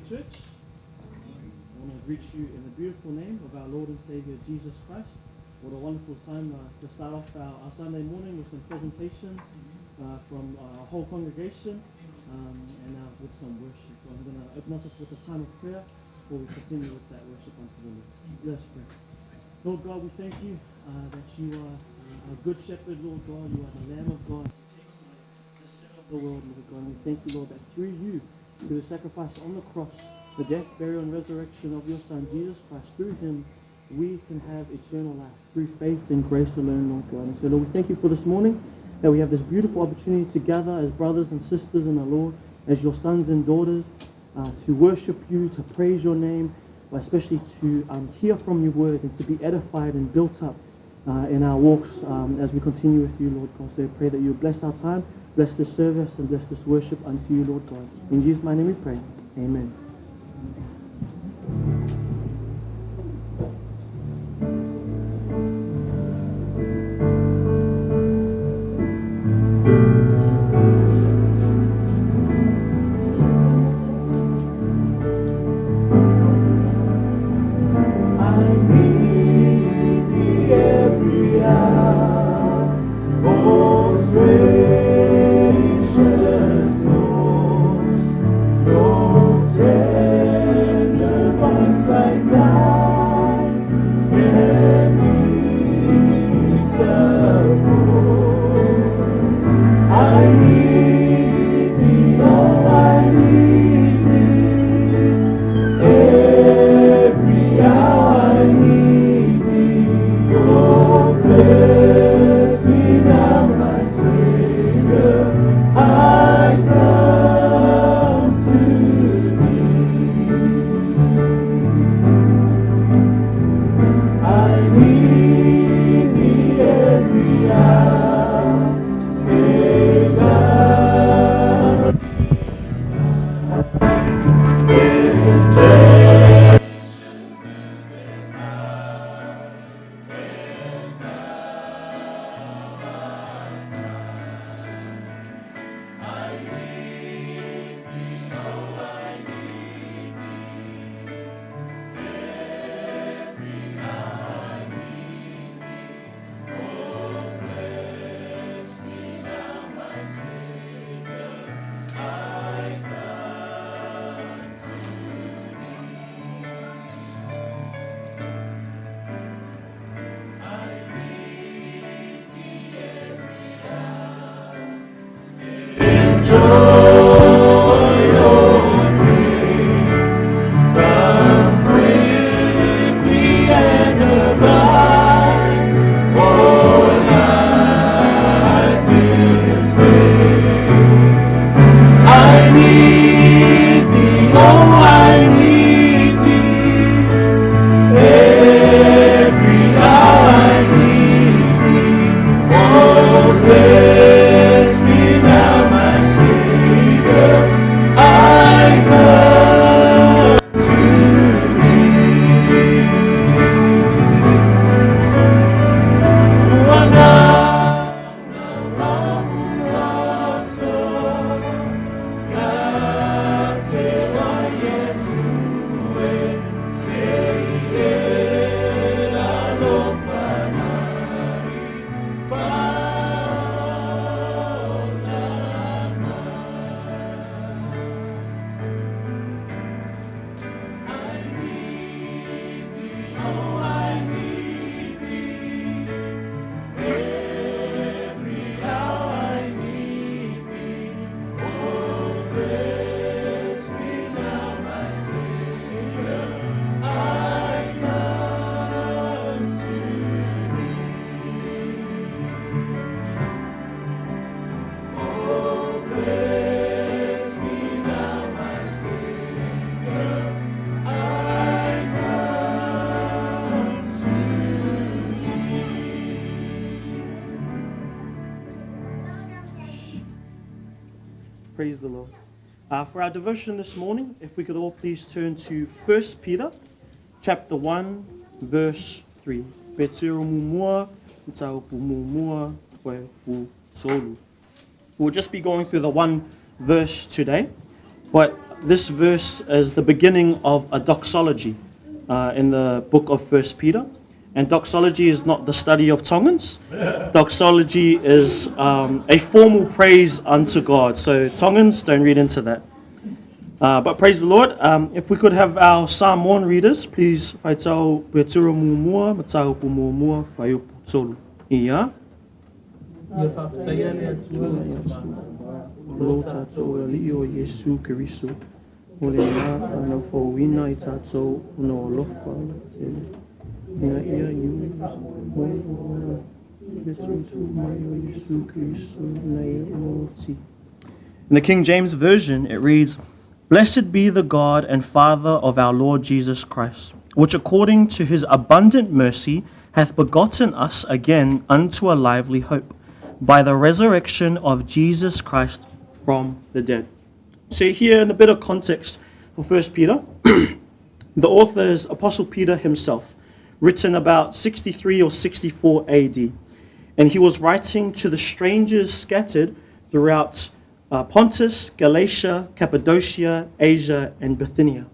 Church. I want to greet you in the beautiful name of our Lord and Savior Jesus Christ. What a wonderful time to start off our Sunday morning with some presentations from our whole congregation and with some worship. So I'm going to open us up with a time of prayer before we continue with that worship unto the Lord. Let us pray. Lord God, we thank you that you are a good shepherd, Lord God. You are the Lamb of God who takes away the sin of the world, Lord God. And we thank you, Lord, that through you, through the sacrifice on the cross, the death, burial, and resurrection of your Son, Jesus Christ, through him, we can have eternal life, through faith and grace alone, Lord God. And so, Lord, we thank you for this morning, that we have this beautiful opportunity to gather as brothers and sisters in the Lord, as your sons and daughters, to worship you, to praise your name, but especially to hear from your word and to be edified and built up in our walks as we continue with you, Lord God. So I pray that you bless our time, bless this service, and bless this worship unto you, Lord God. In Jesus' mighty name we pray. Amen. Praise the Lord. For our devotion this morning, if we could all please turn to 1 Peter chapter 1, verse 3. We'll just be going through the one verse today, but this verse as the beginning of a doxology in the book of 1 Peter. And doxology is not the study of Tongans. Doxology is a formal praise unto God. So Tongans, don't read into that. But praise the Lord. If we could have our Samoan readers, please. Faitau Peturo Mumua, Matau Pumumua, Fayu Solu. Ia. Lota to Leo Yesu Kirisu. Ole na no fo wina itato no lofa. Na ia you Yesu Kirisu na ia. In the King James Version, it reads, "Blessed be the God and Father of our Lord Jesus Christ, which according to his abundant mercy hath begotten us again unto a lively hope, by the resurrection of Jesus Christ from the dead." So here in a bit of context for 1 Peter, the author is Apostle Peter himself, written about 63 or 64 AD. And he was writing to the strangers scattered throughout Pontus, Galatia, Cappadocia, Asia, and Bithynia.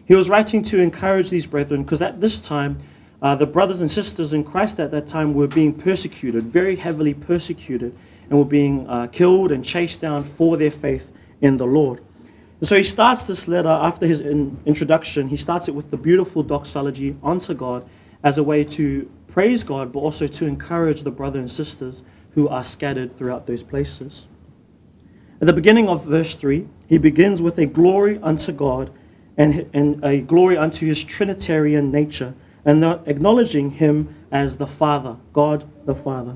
He was writing to encourage these brethren because at this time, the brothers and sisters in Christ at that time were being persecuted, very heavily persecuted, and were being killed and chased down for their faith in the Lord. And so he starts this letter after his introduction. He starts it with the beautiful doxology unto God as a way to praise God, but also to encourage the brothers and sisters who are scattered throughout those places. At the beginning of verse 3, he begins with a glory unto God and a glory unto his Trinitarian nature, and acknowledging him as the Father, God the Father.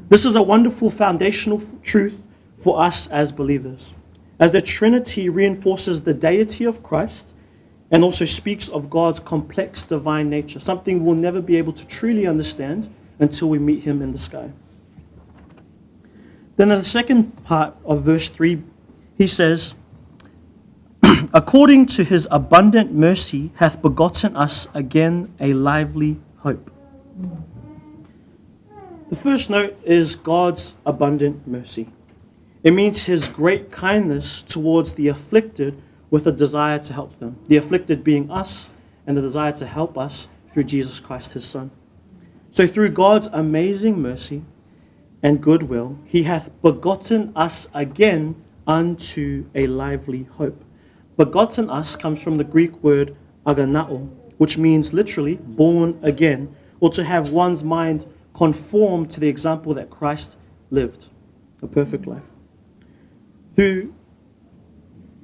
This is a wonderful foundational truth for us as believers, as the Trinity reinforces the deity of Christ and also speaks of God's complex divine nature, something we'll never be able to truly understand until we meet him in the sky. Then in the second part of verse 3, he says, "According to his abundant mercy hath begotten us again a lively hope." The first note is God's abundant mercy. It means his great kindness towards the afflicted with a desire to help them. The afflicted being us, and the desire to help us through Jesus Christ, his Son. So through God's amazing mercy and goodwill, he hath begotten us again unto a lively hope. Begotten us comes from the Greek word aganao, which means literally born again, or to have one's mind conform to the example that Christ lived, a perfect life.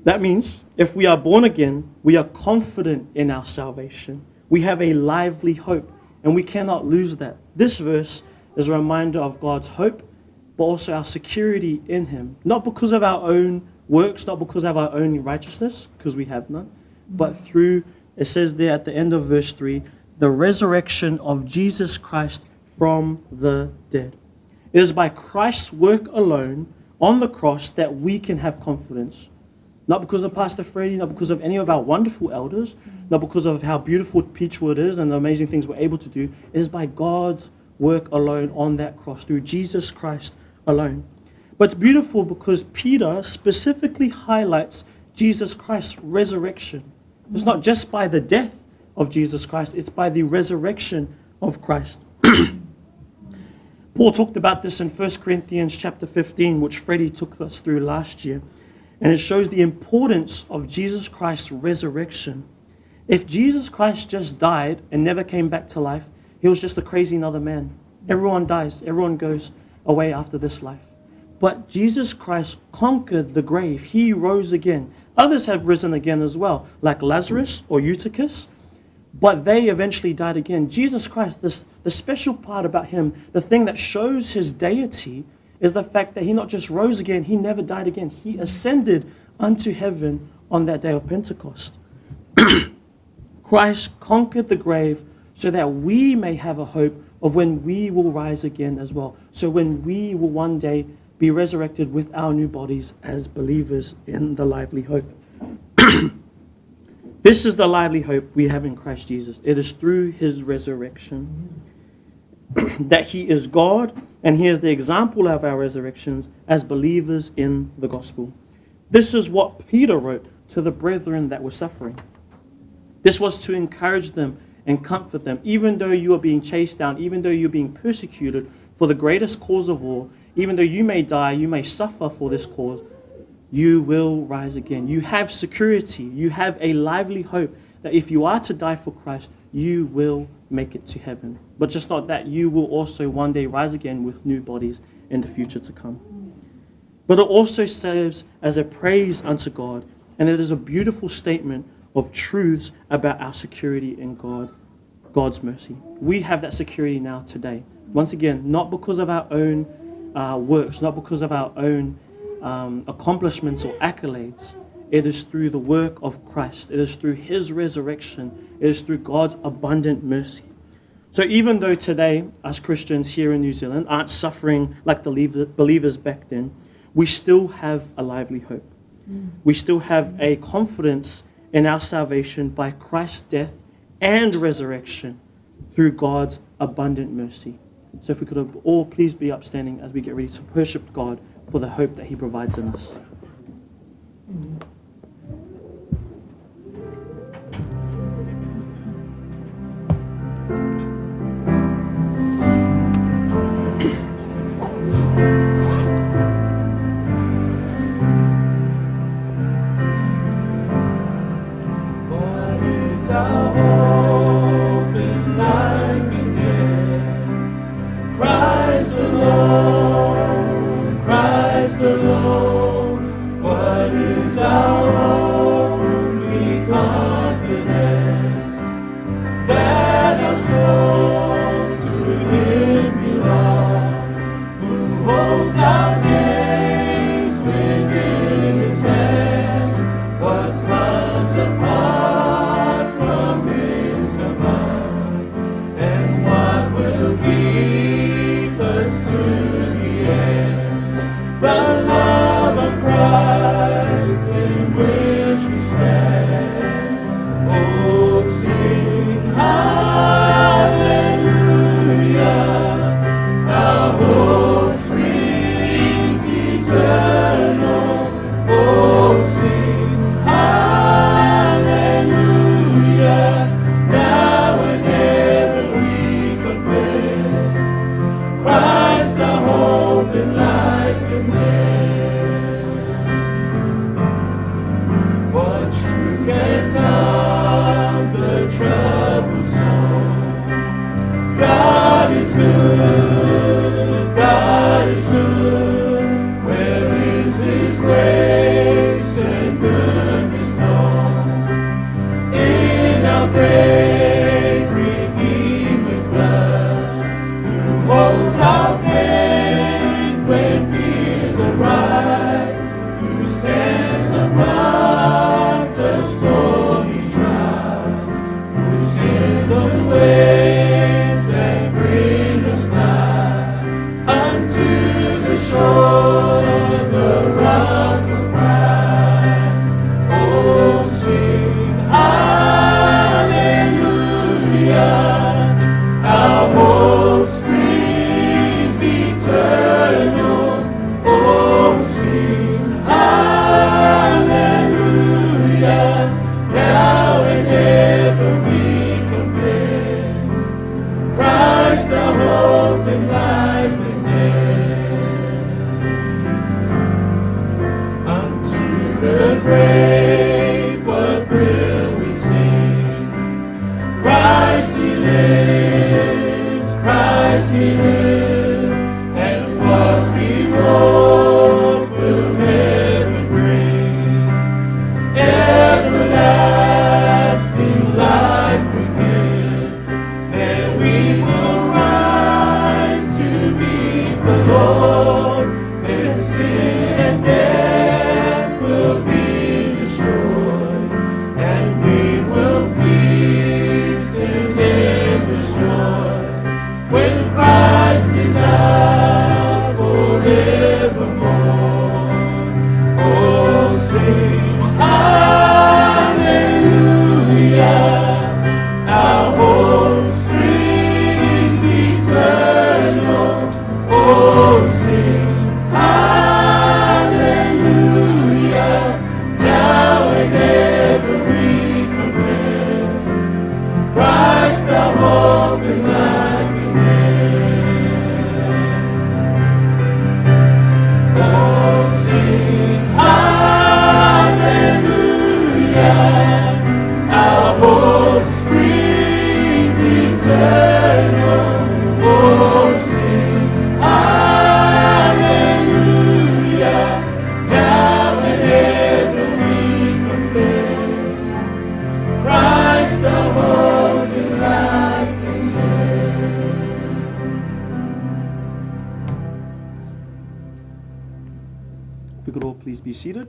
That means if we are born again, we are confident in our salvation. We have a lively hope, and we cannot lose that. This verse is a reminder of God's hope, but also our security in him. Not because of our own works, not because of our own righteousness, because we have none, but through, it says there at the end of verse 3, the resurrection of Jesus Christ from the dead. It is by Christ's work alone on the cross that we can have confidence. Not because of Pastor Freddie, not because of any of our wonderful elders, not because of how beautiful Peachwood is and the amazing things we're able to do. It is by God's work alone on that cross, through Jesus Christ alone. But it's beautiful because Peter specifically highlights Jesus Christ's resurrection. It's not just by the death of Jesus Christ, it's by the resurrection of Christ. Paul talked about this in 1 Corinthians chapter 15, which Freddie took us through last year. And it shows the importance of Jesus Christ's resurrection. If Jesus Christ just died and never came back to life, he was just a crazy another man. Everyone dies. Everyone goes away after this life. But Jesus Christ conquered the grave. He rose again. Others have risen again as well, like Lazarus or Eutychus, but they eventually died again. Jesus Christ, the special part about him, the thing that shows his deity, is the fact that he not just rose again, he never died again. He ascended unto heaven on that day of Pentecost. Christ conquered the grave so that we may have a hope of when we will rise again as well. So when we will one day be resurrected with our new bodies as believers in the lively hope. This is the lively hope we have in Christ Jesus. It is through his resurrection that he is God, and he is the example of our resurrections as believers in the gospel. This is what Peter wrote to the brethren that were suffering. This was to encourage them and comfort them. Even though you are being chased down, even though you're being persecuted for the greatest cause of all, even though you may die, you may suffer for this cause, you will rise again. You have security. You have a lively hope that if you are to die for Christ, you will make it to heaven. But just not that, you will also one day rise again with new bodies in the future to come. But it also serves as a praise unto God, and it is a beautiful statement of truths about our security in God's mercy. We have that security now today. Once again, not because of our own works, not because of our own accomplishments or accolades. It is through the work of Christ. It is through his resurrection. It is through God's abundant mercy. So even though today, us Christians here in New Zealand aren't suffering like the believers back then, we still have a lively hope. We still have a confidence in our salvation by Christ's death and resurrection through God's abundant mercy. So if we could all please be upstanding as we get ready to worship God for the hope that he provides in us. When Christ Christ our hope and life and death. Oh, sing hallelujah, our hope springs eternal. Oh, sing hallelujah, now and ever we confess, Christ our hope and life and death. If we could all please be seated.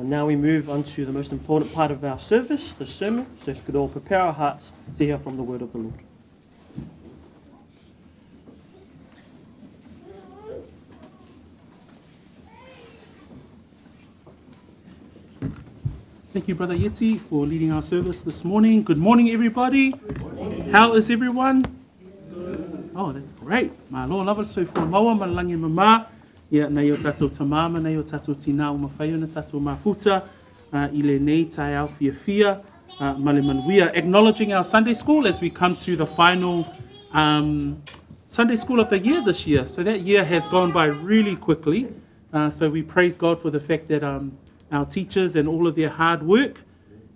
Now we move on to the most important part of our service, the sermon. So if we could all prepare our hearts to hear from the word of the Lord. Thank you, Brother Yeti, for leading our service this morning. Good morning, everybody. Good morning. How is everyone? Good. Oh, that's great. Ma lo lava so for maua malangi mama. Ia nei o tatou tamama, nei o tatou tina o mawhaio na tatou mafuta. Ile nei tai au fia male manuia. Acknowledging our Sunday school as we come to the final Sunday school of the year this year. So that year has gone by really quickly. So we praise God for the fact that our teachers and all of their hard work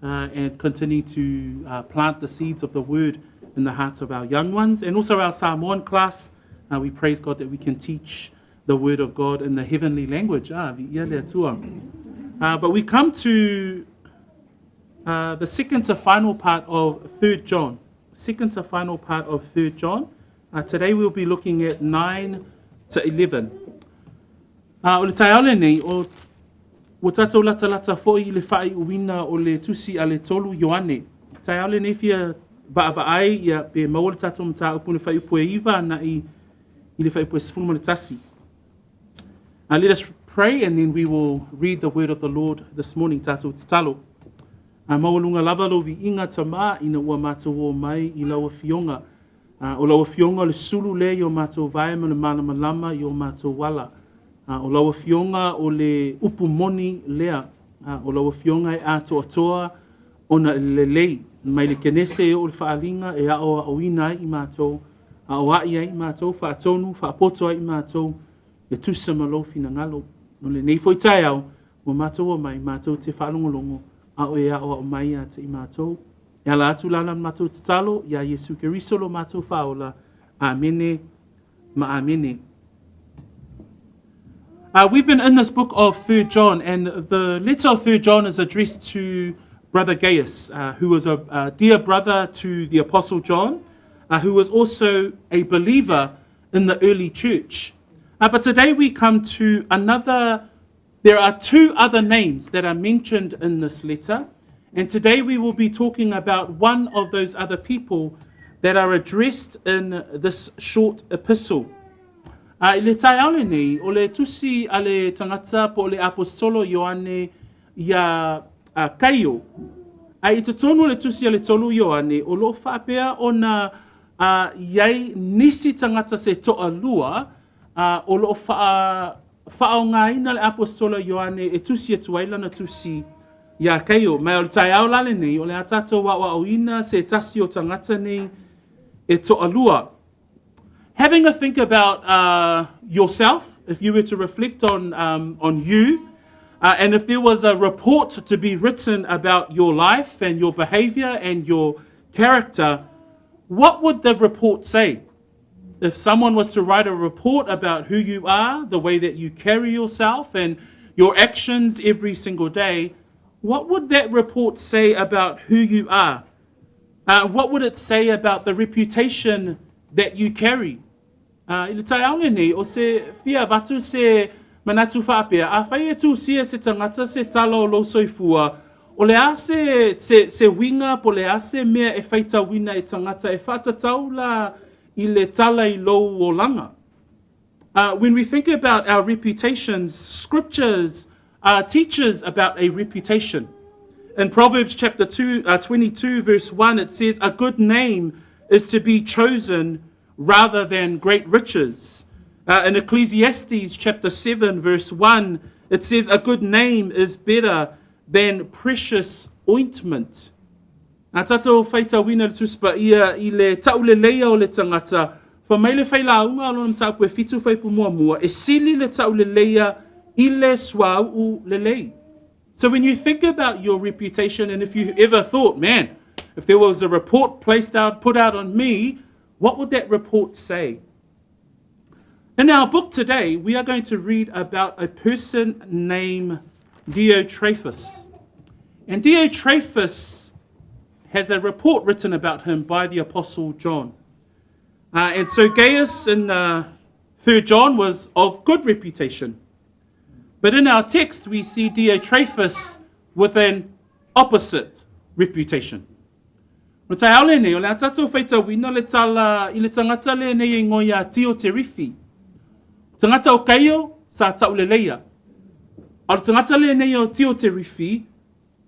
and continue to plant the seeds of the word in the hearts of our young ones. And also our Samoan class, we praise God that we can teach the word of God in the heavenly language. But we come to the second to final part of 3rd John. Second to final part of 3rd John. Today we'll be looking at 9 to 11. O le taiaole nei, o tatou lata fo'i le whai uwina o le tusi a le tolu Ioane. Taiaole nei fia vaavai ia pe maua le tatou mta upu le whai upu e iwa na i le whai upu e sifunu ma le tasi. Let us pray and then we will read the word of the Lord this morning, tatou tatalo. Maulunga lava lo vi inga tama ina ua mātou o mai I laua fionga. O laua fionga le sulu le I o mātou vai ma le malama lama I o mātou wala. O laua fionga o le upu moni lea. O laua fionga e ato atoa ona le lei. Mai le kenese e o le whaalinga e ao a oina I mātou. A o ai ai mātou, whaatonu, whaapoto ai mātou. E tusa malofi na ngalo. No le nei foi tai au, o mātou o mai, mātou te whaalongolongo, a o e a o mai a te I mātou. E ala atu lana mātou te talo, ia Yesu Keriso lo mātou whaola. Amene, ma amene. We've been in this book of 3rd John, and the letter of 3rd John is addressed to Brother Gaius, who was a dear brother to the Apostle John, who was also a believer in the early church. But today we come to there are 2 other names that are mentioned in this letter. And today we will be talking about one of those other people that are addressed in this short epistle. I le taiaole nei, o le tusi a le tangata po le apostolo Ioane ia kaio. I te tonu le tusi a le tolu Ioane, o lo whaapea ona iai nisi tangata se toa lua, o lo whaongaina le apostolo Ioane e tusi e tuailana tusi ia kaio. Mai o le taiao lale nei, o le atato wa oina se tasi o tangata nei e toa lua. Having a think about yourself, if you were to reflect on you, and if there was a report to be written about your life and your behavior and your character, what would the report say? If someone was to write a report about who you are, the way that you carry yourself and your actions every single day, what would that report say about who you are? What would it say about the reputation that you carry? I tai aunga nei, o se fia watu se manatu whaapea, a whai e tu sia se tangata se talo lo soifua, o le a se winga po le a se mea e whaita wina e tangata e whatatau la I le tala I lo o langa. When we think about our reputations, scriptures teaches about a reputation. In Proverbs chapter 22 verse 1, it says, a good name is to be chosen rather than great riches. In Ecclesiastes chapter 7 verse 1, it says a good name is better than precious ointment. A tatou whaita wina le tuspa ia I le tau le leia o le tangata. Fa mai le whaila unga alona mtau pue fitu whaipu mua mua. E sili le tau le leia I le swau u le lei. So when you think about your reputation, and if you ever thought, man, if there was a report put out on me, what would that report say? In our book today, we are going to read about a person named Diotrephes. And Diotrephes has a report written about him by the Apostle John. And so Gaius in 3rd John was of good reputation. But in our text, we see Diotrephes with an opposite reputation. O tai aole nei, o le atatou whaita wina le tala I le tangata le nei ngoi a tio te rifi. Tangata o kaio sa tau le leia. O le tangata le nei o tio te rifi,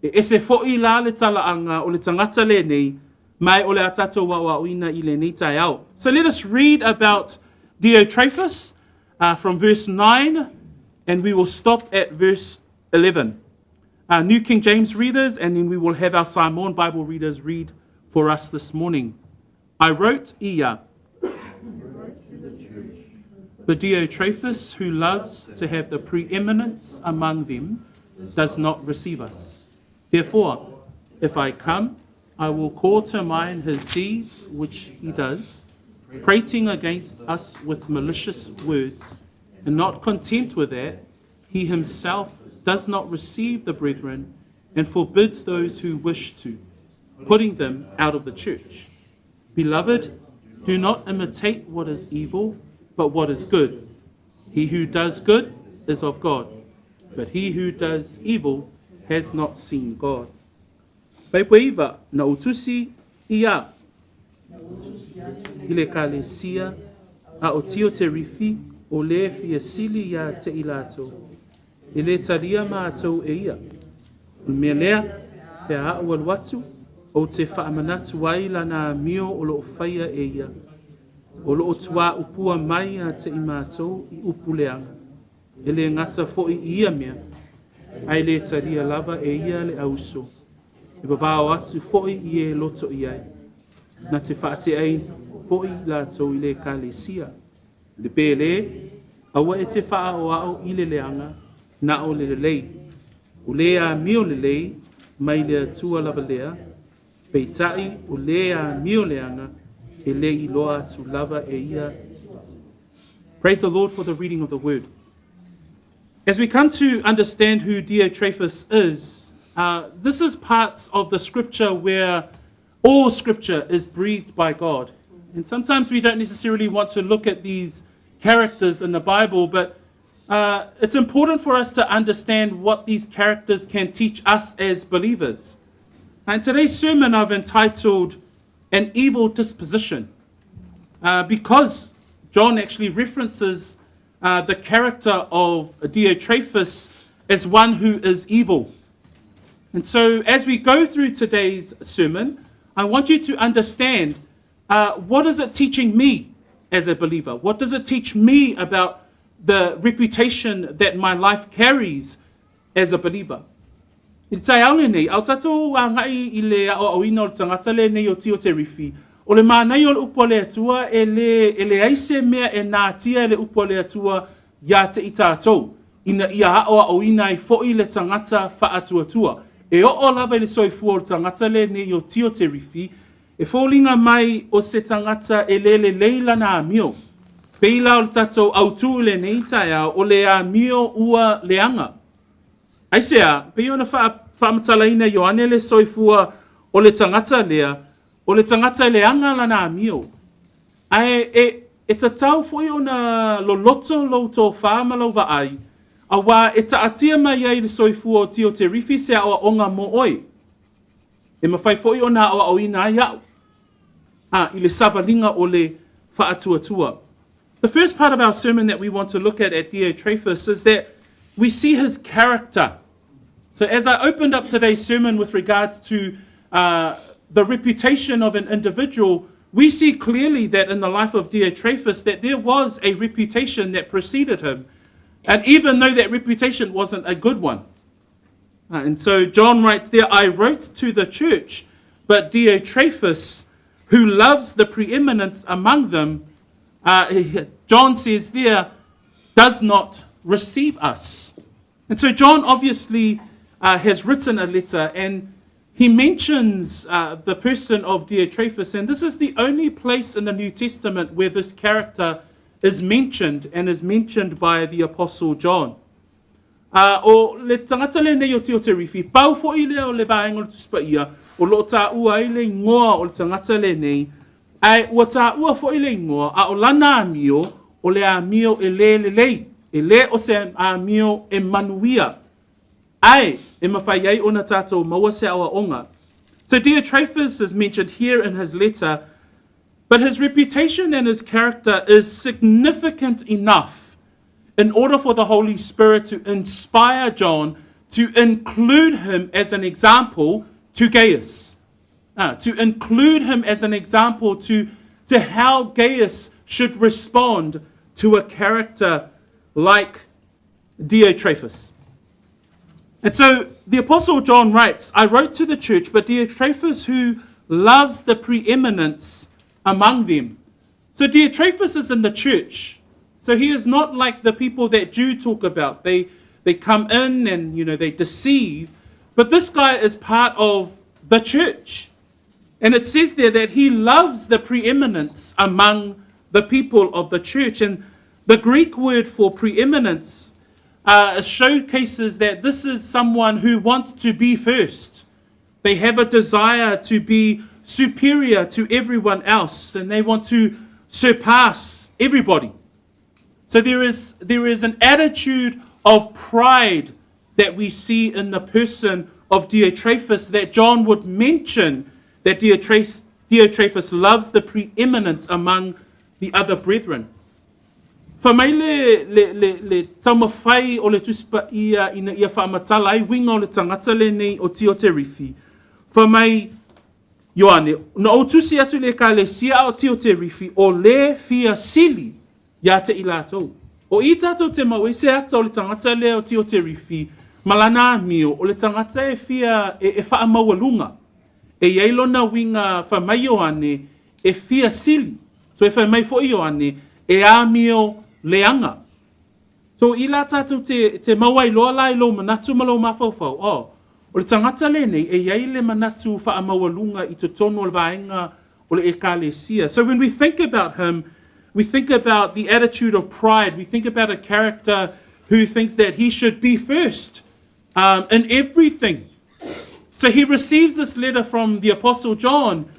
e ese fo'i la le tala anga o le tangata le nei, mai o le atatou wa uina I le nei tai au. So let us read about Diotrephes from verse 9, and we will stop at verse 11. New King James readers, and then we will have our Samoan Bible readers read for us this morning. I wrote ia, but Diotrephes, who loves to have the preeminence among them, does not receive us. Therefore, if I come, I will call to mind his deeds which he does, prating against us with malicious words, and not content with that, he himself does not receive the brethren, and forbids those who wish to, putting them out of the church. Beloved, do not imitate what is evil, but what is good. He who does good is of God, but he who does evil has not seen God. Paipuiva na utusi ia, ile kalesia a o tio te rifi o le fia sili ia te ilato. Ile taria mātou e ia. Me lea, pe a ua watu, o te whaamanatu ai lana mio o lo whaia e ia. O lo tua upua mai a te I mātou I upuleanga. E le ngata fo I ia mea, ai le taria lava e ia le auso. E wawao atu fo I e loto I ai. Na te whaate ai fo I lātou I le kālesia. Le pēle, awa e te wha o ao I le leanga, na o le lei. O lea mio le lei, mai le atua lava lea, peitai o lea mio leanga, e lei loa tu lava e ia. Praise the Lord for the reading of the word. As we come to understand who Diotrephes is, this is parts of the scripture where all scripture is breathed by God. And sometimes we don't necessarily want to look at these characters in the Bible, but it's important for us to understand what these characters can teach us as believers. And today's sermon I've entitled An Evil Disposition, because John actually references the character of Diotrephes as one who is evil. And so as we go through today's sermon, I want you to understand what is it teaching me as a believer? What does it teach me about the reputation that my life carries as a believer? I tai aole nei, au tatou a ngai I le o ina o tangata le nei o tio te rifi. O le mānei o le upo le atua e le aise mea e nātia e le upo le atua ia te I tātou. Ina ia hao o ina I fo'i le tangata wha atua tua. E o lava I le soifua o le tangata le nei o tio te rifi. E fōlinga mai o se tangata e le leila na amio. Peila o le tatou autu le nei tai au o le amio ua leanga. Aisea, pe ona whaamatalaina Ioane le soifua o le tangata lea, o le tangata leanga lana amio. Ai e tatau foi ona lo loto lo to whaamalau wa ai, a wā e taatia mai ai le soifua o tio te rifi se a o onga mo oi. E mawhai foi ona o au ina ai au. I le savalinga o le whaatuatua. The first part of our sermon that we want to look at Diotrephes is that we see his character. So as I opened up today's sermon with regards to the reputation of an individual, we see clearly that in the life of Diotrephes that there was a reputation that preceded him. And even though that reputation wasn't a good one. And so John writes there, I wrote to the church, but Diotrephes, who loves the preeminence among them, John says there, does not receive us. And so John obviously has written a letter, and he mentions the person of Diotrephes, and this is the only place in the New Testament where this character is mentioned, and is mentioned by the Apostle John. O le tangata le nei o te rifi, pau fo i lea o le vaenga o le tuspaia, o lo ta ua i le ingoa o le tangata le nei, ai ua ta ua fo i le ingoa, a o lana amio, o le amio e le o se amio e manuia. Ai, e mawhai ei ona tātou maua se awa onga. So Diotrephes is mentioned here in his letter, but his reputation and his character is significant enough in order for the Holy Spirit to inspire John to include him as an example to Gaius. To include him as an example to how Gaius should respond to a character like Diotrephes. And so the Apostle John writes, I wrote to the church, but Diotrephes, who loves the preeminence among them. So Diotrephes is in the church. So he is not like the people that Jude talk about. They come in and, they deceive. But this guy is part of the church. And it says there that he loves the preeminence among the people of the church. And the Greek word for preeminence showcases that this is someone who wants to be first. They have a desire to be superior to everyone else, and they want to surpass everybody. So there is an attitude of pride that we see in the person of Diotrephes that John would mention, that Diotrephes loves the preeminence among the other brethren. Fa mai le taumawhai o le tuspa ia ina ia whaamatala ai winga o le tangata le nei o tio te rifi. Fa mai Ioane, na o tusi atu le ka le sia o tio te rifi o le fia sili ia te ilatou. O i tātou te mau, se ata o le tangata le o tio te rifi, malana amio, o le tangata e fia e wha maualunga. E iailona winga wha mai Ioane e fia sili. So e wha mai fo Ioane e amio leanga. So i la tātou te mauai loa lai lo manatu malo mawhauwhau. O le tangata le nei e iai le manatu wha maualunga i te tono le vaenga o le ekalesia. So when we think about him, we think about the attitude of pride. We think about a character who thinks that he should be first in everything. So he receives this letter from the Apostle John,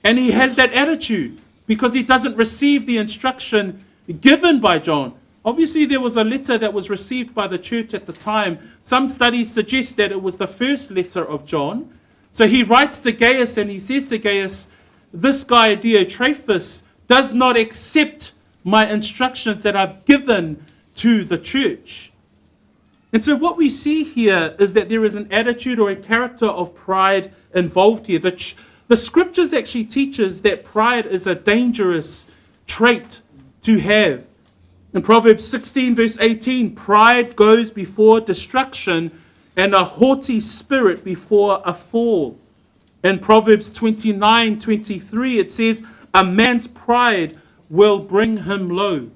and he has that attitude because he doesn't receive the instruction given by John. Obviously, there was a letter that was received by the church at the time. Some studies suggest that it was the first letter of John. So he writes to Gaius, and he says to Gaius, this guy Diotrephes does not accept my instructions that I've given to the church. And so what we see here is that there is an attitude or a character of pride involved here. The scriptures actually teaches that pride is a dangerous trait to have. In Proverbs 16 verse 18, pride goes before destruction and a haughty spirit before a fall. In Proverbs 29:23, it says, a man's pride will bring him low.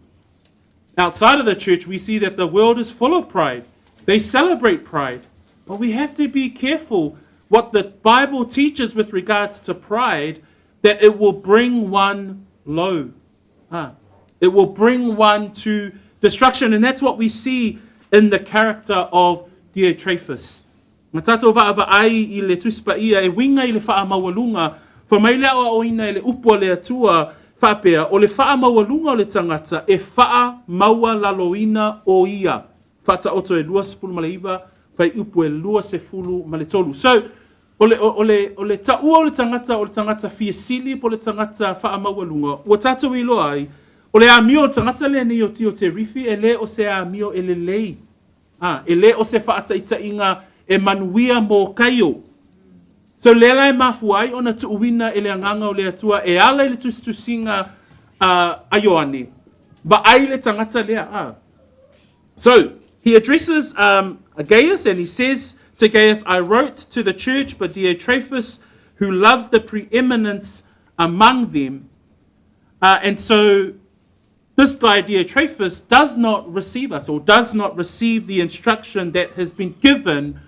Outside of the church, we see that the world is full of pride. They celebrate pride. But we have to be careful what the Bible teaches with regards to pride, that it will bring one low. It will bring one to destruction. And that's what we see in the character of Diotrephes. Matato va'ava ai I le tuspa ia e winga I le wha mawalunga. For mai lea o ina I le upua le atua whapea o le wha mawalunga o le tangata e wha maua laloina o ia. Whata oto e lua sepulu maleiva, whai upu e lua sefulu maletolu. So, o le taua o le tangata fia sili po le tangata wha mawalunga. Ua tātou I loa ai, o le amio tangata le ni o tio te rifi, e le o se amio e le lei. E le o se whaata ita inga e manuia mo kaio. So lela e mafuai ona tu uwina e le anganga o le atua e ala le tustusinga a Ioane. Ba ai le tangata lea. So he addresses Gaius and he says to Gaius, I wrote to the church, but Diotrephes, who loves the preeminence among them. And so this guy, Diotrephes, does not receive us, or does not receive the instruction that has been given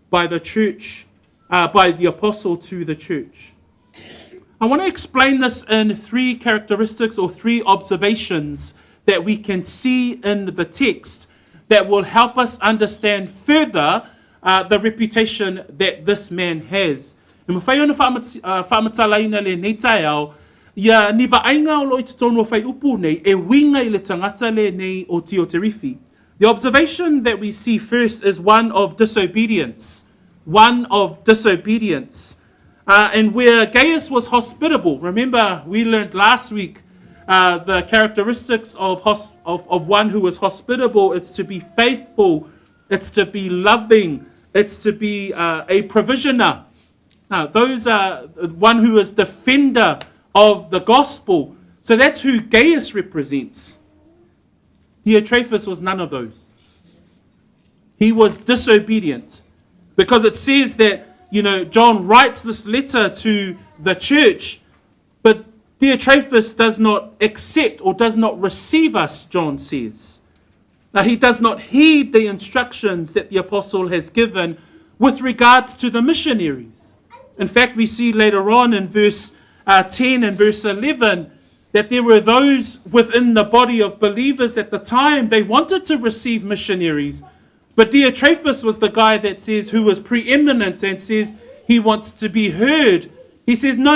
by the church, by the apostle to the church. I want to explain this in three characteristics or three observations that we can see in the text that will help us understand further the reputation that this man has. E mawhai ona whaamatalaina le nei tae au, ia ni vaainga o loi te tonu whai upu nei, e winga I le tangata le nei o Tio Terifi. The observation that we see first is one of disobedience. One of disobedience. And where Gaius was hospitable, remember we learned last week the characteristics of one who is hospitable. It's to be faithful, it's to be loving, it's to be a provisioner. Now, those are one who is defender of the gospel. So that's who Gaius represents. Diotrephes was none of those. He was disobedient. Because it says that, John writes this letter to the church, but Diotrephes does not accept or does not receive us, John says. Now, he does not heed the instructions that the apostle has given with regards to the missionaries. In fact, we see later on in verse 10 and verse 11 that there were those within the body of believers at the time, they wanted to receive missionaries. But Diotrephes was the guy that says, who was preeminent and says he wants to be heard. He says, no.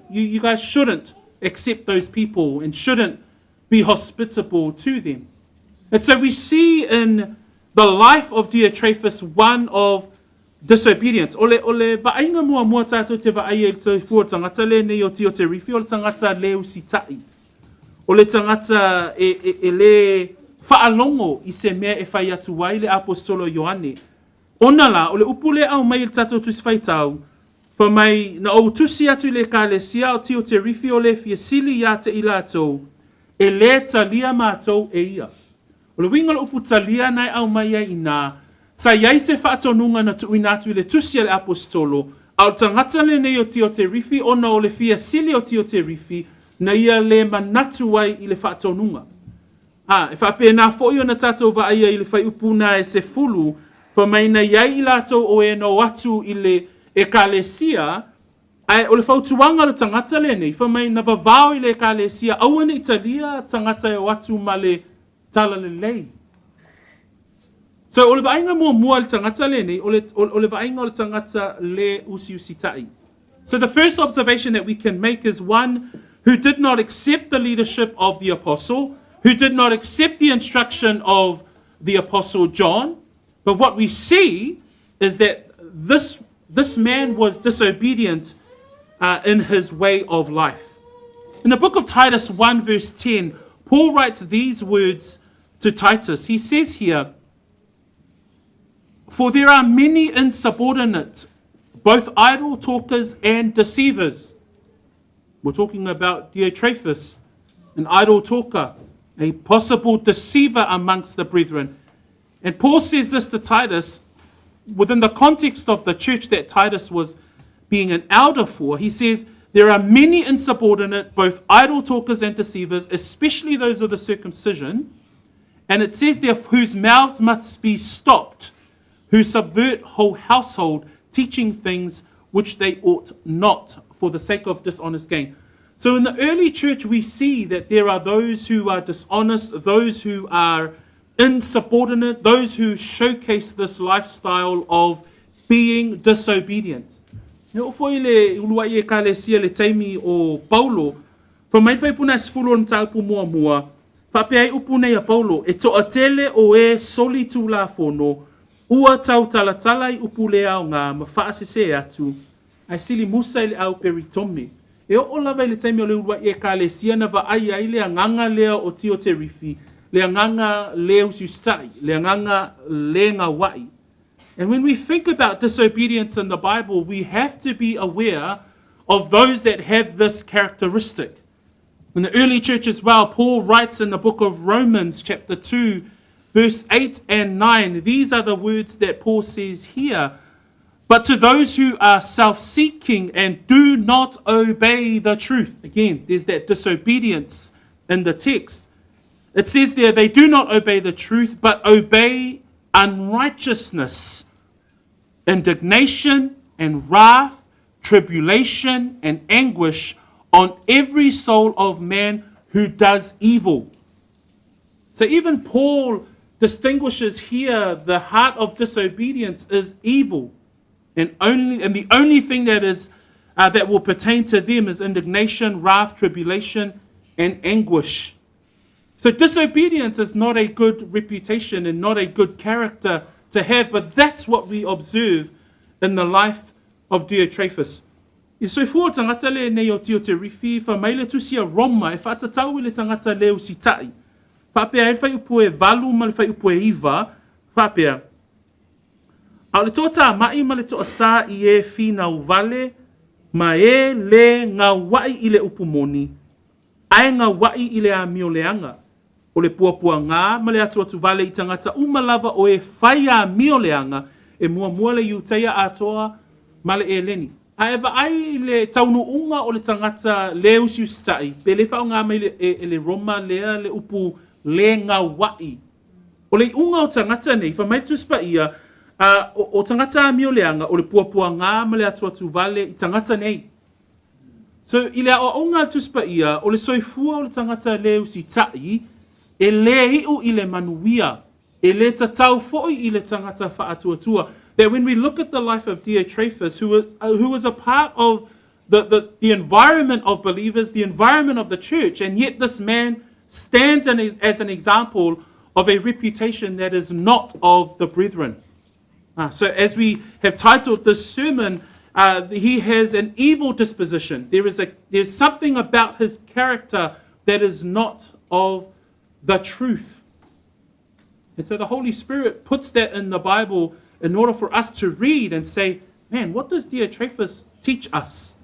You guys shouldn't accept those people and shouldn't be hospitable to them. And so we see in the life of Diotrephes one of disobedience. Ole vaainga mua tātou te vaaia te fua tangata le nei o Tio Terifi, o le tangata le usitai. O le tangata e le whaalongo I se mea e whai atu wai le apostolo Ioane. Ona la, o le upule au mai le tātou tusi whaitau, wha mai na o tusi atu le ka le sia o Tio Terifi o le fia sili ia te ila atou, e le talia mātou e ia. O le winga le upu talia nai au mai ai ina, sa iai se whaatonunga na tuinatu le tusi le apostolo, au tangata le nei o Tio Terifi, ona o le fia sili o Tio Terifi, na ia le manatu wai I le whaatonunga. E whape nā fōi o na tātou vaaia I le whai upuna e se fulu, wha mai na iai I lātou o e no atu I le ekalesia, o le whautuanga le tangata le nei, wha mai na vavao I le ekalesia, aua ni Italia tangata e o atu ma le tala le lei. So o le vainga mua le tangata le nei, o le vainga o le tangata le usi tai. So the first observation that we can make is one who did not accept the leadership of the apostle, who did not accept the instruction of the apostle John. But what we see is that this man was disobedient in his way of life. In the book of Titus 1 verse 10, Paul writes these words to Titus. He says here, for there are many insubordinate, both idle talkers and deceivers. We're talking about Diotrephes, an idle talker, a possible deceiver amongst the brethren. And Paul says this to Titus within the context of the church that Titus was being an elder for. He says, there are many insubordinate, both idle talkers and deceivers, especially those of the circumcision. And it says there, whose mouths must be stopped, who subvert whole household, teaching things which they ought not, for the sake of dishonest gain. So in the early church, we see that there are those who are dishonest, those who are insubordinate, those who showcase this lifestyle of being disobedient. Neo foi le ulua I ekalesia le taimi o Paulo, fa mai fai puna sfulu on taupu mua, fa pe ai upu nei a Paulo, e to atele o e soli tu la fono, ua tau talatala I upu le au ngā ma whaasese atu, ai sili musa le au peritome. E o lava le taimi o le ulua I ekalesia na va ai ai le anganga lea o Tio Terifi, le anganga le usustai, le anganga le ngā wai. And when we think about disobedience in the Bible, we have to be aware of those that have this characteristic. In the early church as well, Paul writes in the book of Romans chapter 2, verse 8 and 9. These are the words that Paul says here. But to those who are self-seeking and do not obey the truth, again, there's that disobedience in the text. It says there, they do not obey the truth, but obey unrighteousness, indignation and wrath, tribulation and anguish on every soul of man who does evil. So even Paul distinguishes here the heart of disobedience is evil. And the only thing that is that will pertain to them is indignation, wrath, tribulation, and anguish. So disobedience is not a good reputation and not a good character to have, but that's what we observe in the life of Diotrephes. I soi fua tangata le nei o tio te rifi, fa mai le tusia Roma, e whatatau le tangata leo si tai. Whapea e whai upo e valu, ma le whai upo e iwa, whapea. Au le toa tā mai ma le toa sā i e whina uvale, ma e le ngā wai i le upu moni, ai ngā wai i le amio leanga. O le puapua ngā, ma le atu atu vale i tangata umalava o e whai a amio leanga, e mua mua le iuteia atoa, ma le e leni. A ewa ai le taunu unga o le tangata le usi ustai, pe le whao ngā mai le Roma lea le upu le ngā wai. O le unga o tangata nei, wha mai tuspa ia, o tangata amio leanga, o le puapua ngā ma le atu atu vale i tangata nei. So i le o unga tuspa ia, o le soifua o le tangata le usi tai, e le iu i le manuia, e le tatau foi i le tangata whaatuatua. That when we look at the life of Diotrephes, who was a part of the environment of believers, the environment of the church, and yet this man stands as an example of a reputation that is not of the brethren. So as we have titled this sermon, he has an evil disposition. There's something about his character that is not of the truth. And so the Holy Spirit puts that in the Bible in order for us to read and say, man, what does Diotrephes teach us?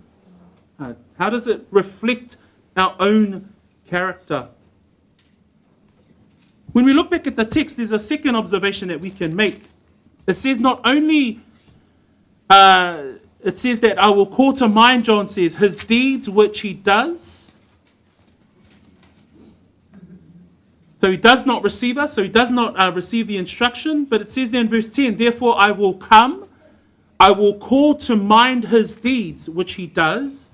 How does it reflect our own character? When we look back at the text, there's a second observation that we can make. It says not only, it says that I will call to mind, John says, his deeds which he does. So he does not receive us, so he does not receive the instruction. But it says there in verse 10, therefore I will come, I will call to mind his deeds which he does,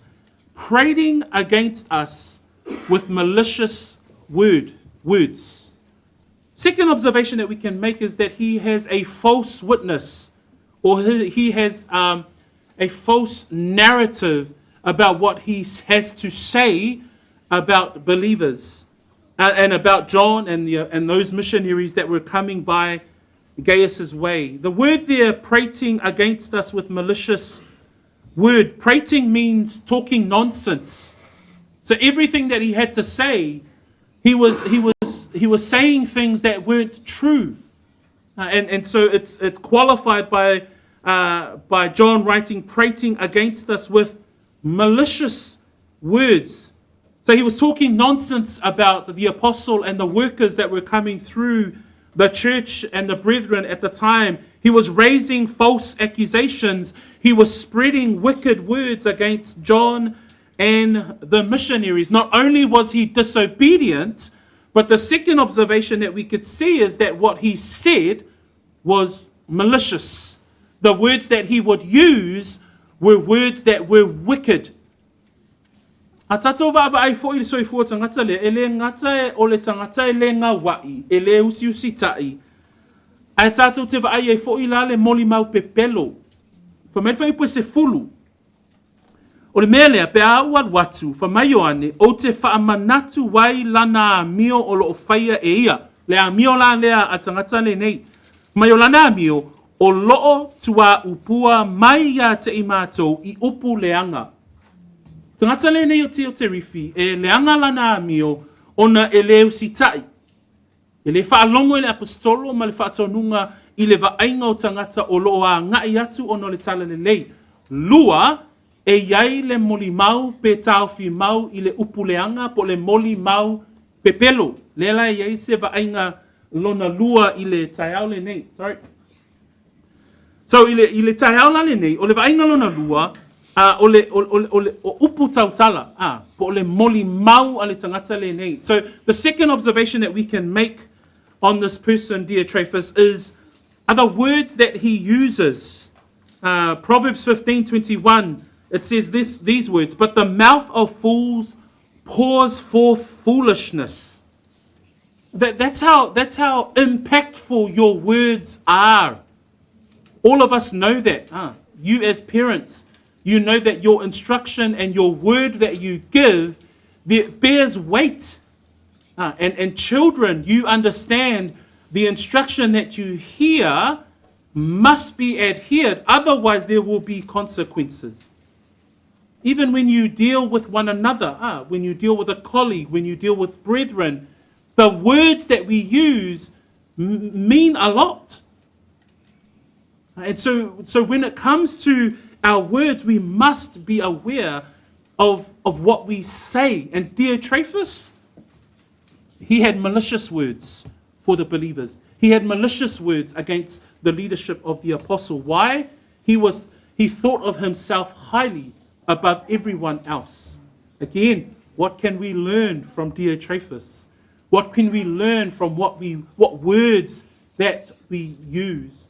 prating against us with malicious words. Second observation that we can make is that he has a false witness, or he has a false narrative about what he has to say about believers and about John and those missionaries that were coming by Gaius's way. The word there, prating against us with malicious word, prating means talking nonsense. So everything that he had to say, he was saying things that weren't true, and so it's qualified by John writing, prating against us with malicious words. So he was talking nonsense about the apostle and the workers that were coming through the church and the brethren at the time. He was raising false accusations. He was spreading wicked words against John and the missionaries. Not only was he disobedient, but the second observation that we could see is that what he said was malicious. The words that he would use were words that were wicked. A tatou vava ai fo i soi fo tangata le ele ngata o le tangata ele ngā wai ele usi tai. A tatou te vai ai fo i la le moli mau pepelo. Fa mai fai po se fulu. O le mele pe a watu fa mai Ioane o te fa manatu wai lana mio o lo faia e ia. Le amio la lea a tangata le nei. Mai o lana mio o loo tua upua mai ia te imato I upu leanga. Tangata le nei o te rifi, e leanga lana amio, ona e leo si tai. E le whaalongo e le apostolo, ma le whaatonunga I le vaenga o tangata o loa ngai atu ono le tala le lei. Lua, e iai le moli mau pe tau fi mau I le upu leanga po le moli mau pe pelo. Lela e iai se vaenga lona lua I le taiao le nei. Sorry. So i le tai aula le nei, o le vainga lona lua, o upu tautala, po le moli mau a le tangata le nei. So the second observation that we can make on this person, Diotrephes, are the words that he uses. Proverbs 15:21, it says these words, but the mouth of fools pours forth foolishness. That's how impactful your words are. All of us know that. You as parents, you know that your instruction and your word that you give bears weight. And children, you understand the instruction that you hear must be adhered, otherwise there will be consequences. Even when you deal with one another, when you deal with a colleague, when you deal with brethren, the words that we use mean a lot. And so when it comes to our words, we must be aware of what we say. And Diotrephes, he had malicious words for the believers. He had malicious words against the leadership of the apostle. Why? He thought of himself highly above everyone else. Again, what can we learn from Diotrephes? What can we learn from what words that we use?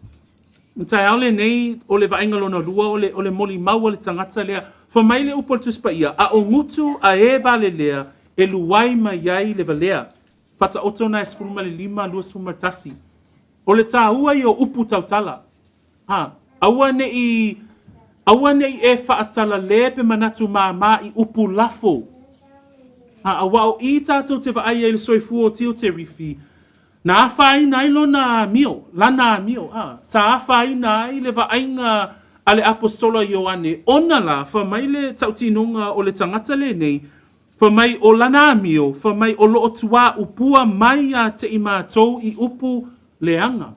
Tai aole nei o le vainga lona lua o le moli mau o le tangata lea. Fa mai le upol tuspa ia, a o ngutu a e vale lea, e luai mai iai le valea. Pata oto na esfuma le lima, lua sfuma tasi. O le tā ua i o upu tautala. Aua ne i e whaatala lepe manatu mā i upu lafo. Awa o i tātou te vaai e le soifua o tio te rifi. Na awhai nai lo na mio, lana mio. Sa awhai nai le vainga a le apostola Ioane. Ona la, fa mai le tautinonga o le tangata le nei, fa mai o lana mio, fa mai o loo tua upua mai a te ima tau I upu leanga.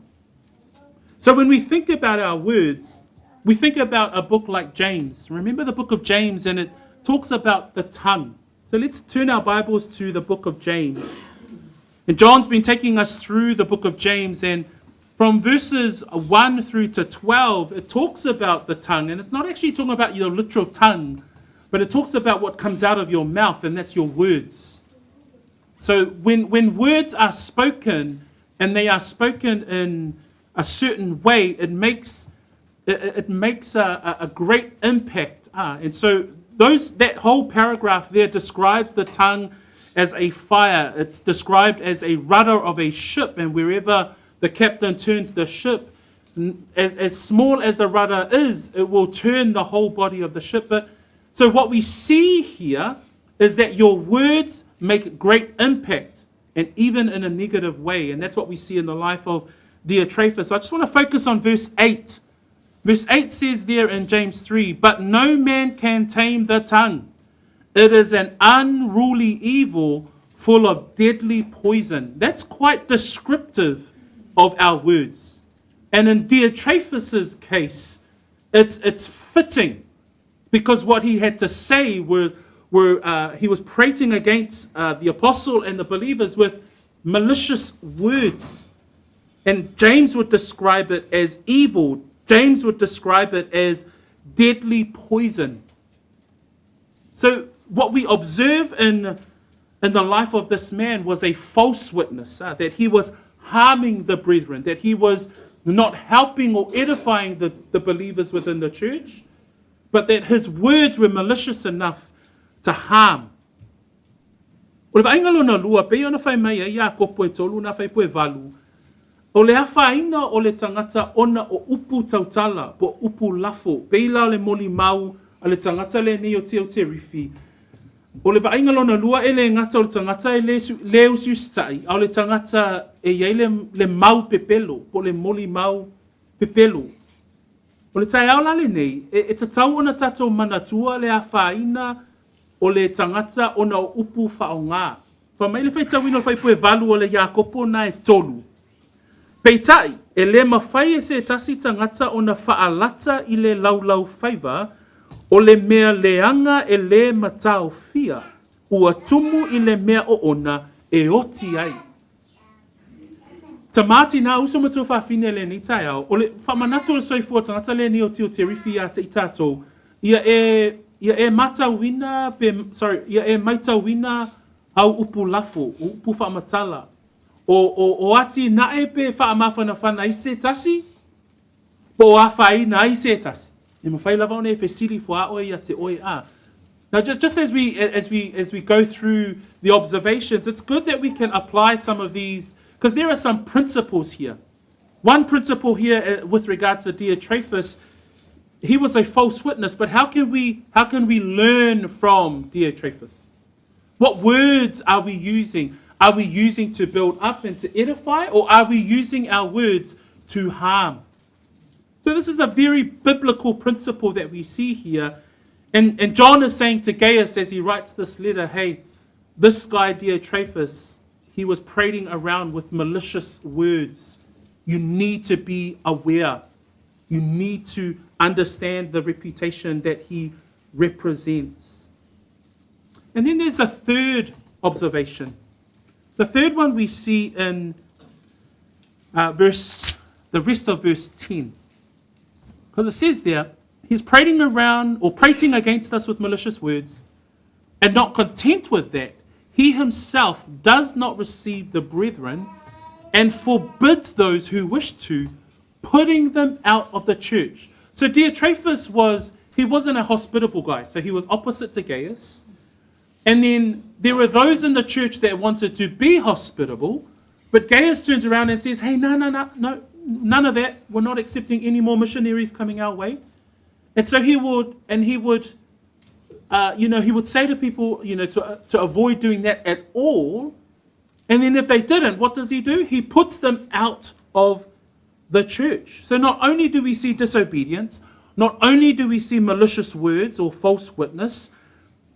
So when we think about our words, we think about a book like James. Remember the book of James, and it talks about the tongue. So let's turn our Bibles to the book of James. And John's been taking us through the book of James, and from verses 1 through to 12, it talks about the tongue. And it's not actually talking about your literal tongue, but it talks about what comes out of your mouth, and that's your words. So when words are spoken, and they are spoken in a certain way, it makes a great impact. And so that whole paragraph there describes the tongue as a fire. It's described as a rudder of a ship, and wherever the captain turns the ship, as small as the rudder is, it will turn the whole body of the ship. So what we see here is that your words make great impact, and even in a negative way. And that's what we see in the life of Diotrephes. I just want to focus on verse 8. Verse 8 says there in James 3, but no man can tame the tongue. It is an unruly evil full of deadly poison. That's quite descriptive of our words. And in Diotrephes' case, it's fitting, because what he had to say he was prating against the apostle and the believers with malicious words. And James would describe it as evil. James would describe it as deadly poison. So what we observe in the life of this man was a false witness, that he was harming the brethren, that he was not helping or edifying the believers within the church, but that his words were malicious enough to harm. O le vaingalo na lua, pe ona whai mai ia kopo e tolu, na whai poe valu. O le awhaina o le tangata ona o upu tautala, po upu lafo, peila o le moli mau, a le tangata le ni o te rifi. O le vainga lona lua e le ngata o le tangata e le usiu stai, a o le tangata e iei le mau pepelo, po le moli mau pepelo. O le tai aula le nei, e tatau ona tatou manatua le awhaina o le tangata ona o upu whaonga. Wha mai le whai tawino whai poe valu o le Iakopo na e tolu. Peitai, e le mawhai e se tasi tangata o na whaalata I le laulau whaiva, o le mea leanga e le matao fia, ua tumu I le mea o ona e oti ai. Tamati na uso mato whawhine le ni tai au, o le whamanato le soifua tangata le ni o tio te rifi a te i tātou, ia e matawina, ia e maitawina au upu lafo, upu whamatala, o ati na e pe whaamawhana whana i se tasi, po a whai na i se tasi. I mo whai lava one e whesili fua oe ia te oe a. Now, just as we go through the observations, it's good that we can apply some of these, because there are some principles here. One principle here with regards to Diotrephes, he was a false witness, but how can we learn from Diotrephes? What words are we using? Are we using to build up and to edify, or are we using our words to harm? So this is a very biblical principle that we see here. And John is saying to Gaius as he writes this letter, hey, this guy Diotrephes, he was prating around with malicious words. You need to be aware. You need to understand the reputation that he represents. And then there's a third observation. The third one we see in the rest of verse 10. Because it says there, he's prating around or prating against us with malicious words, and not content with that, he himself does not receive the brethren and forbids those who wish to, putting them out of the church. So Diotrephes wasn't a hospitable guy, so he was opposite to Gaius. And then there were those in the church that wanted to be hospitable, but Gaius turns around and says, hey, no, none of that. We're not accepting any more missionaries coming our way. And so he would say to people, to avoid doing that at all. And then if they didn't, what does he do? He puts them out of the church. So not only do we see disobedience, not only do we see malicious words or false witness,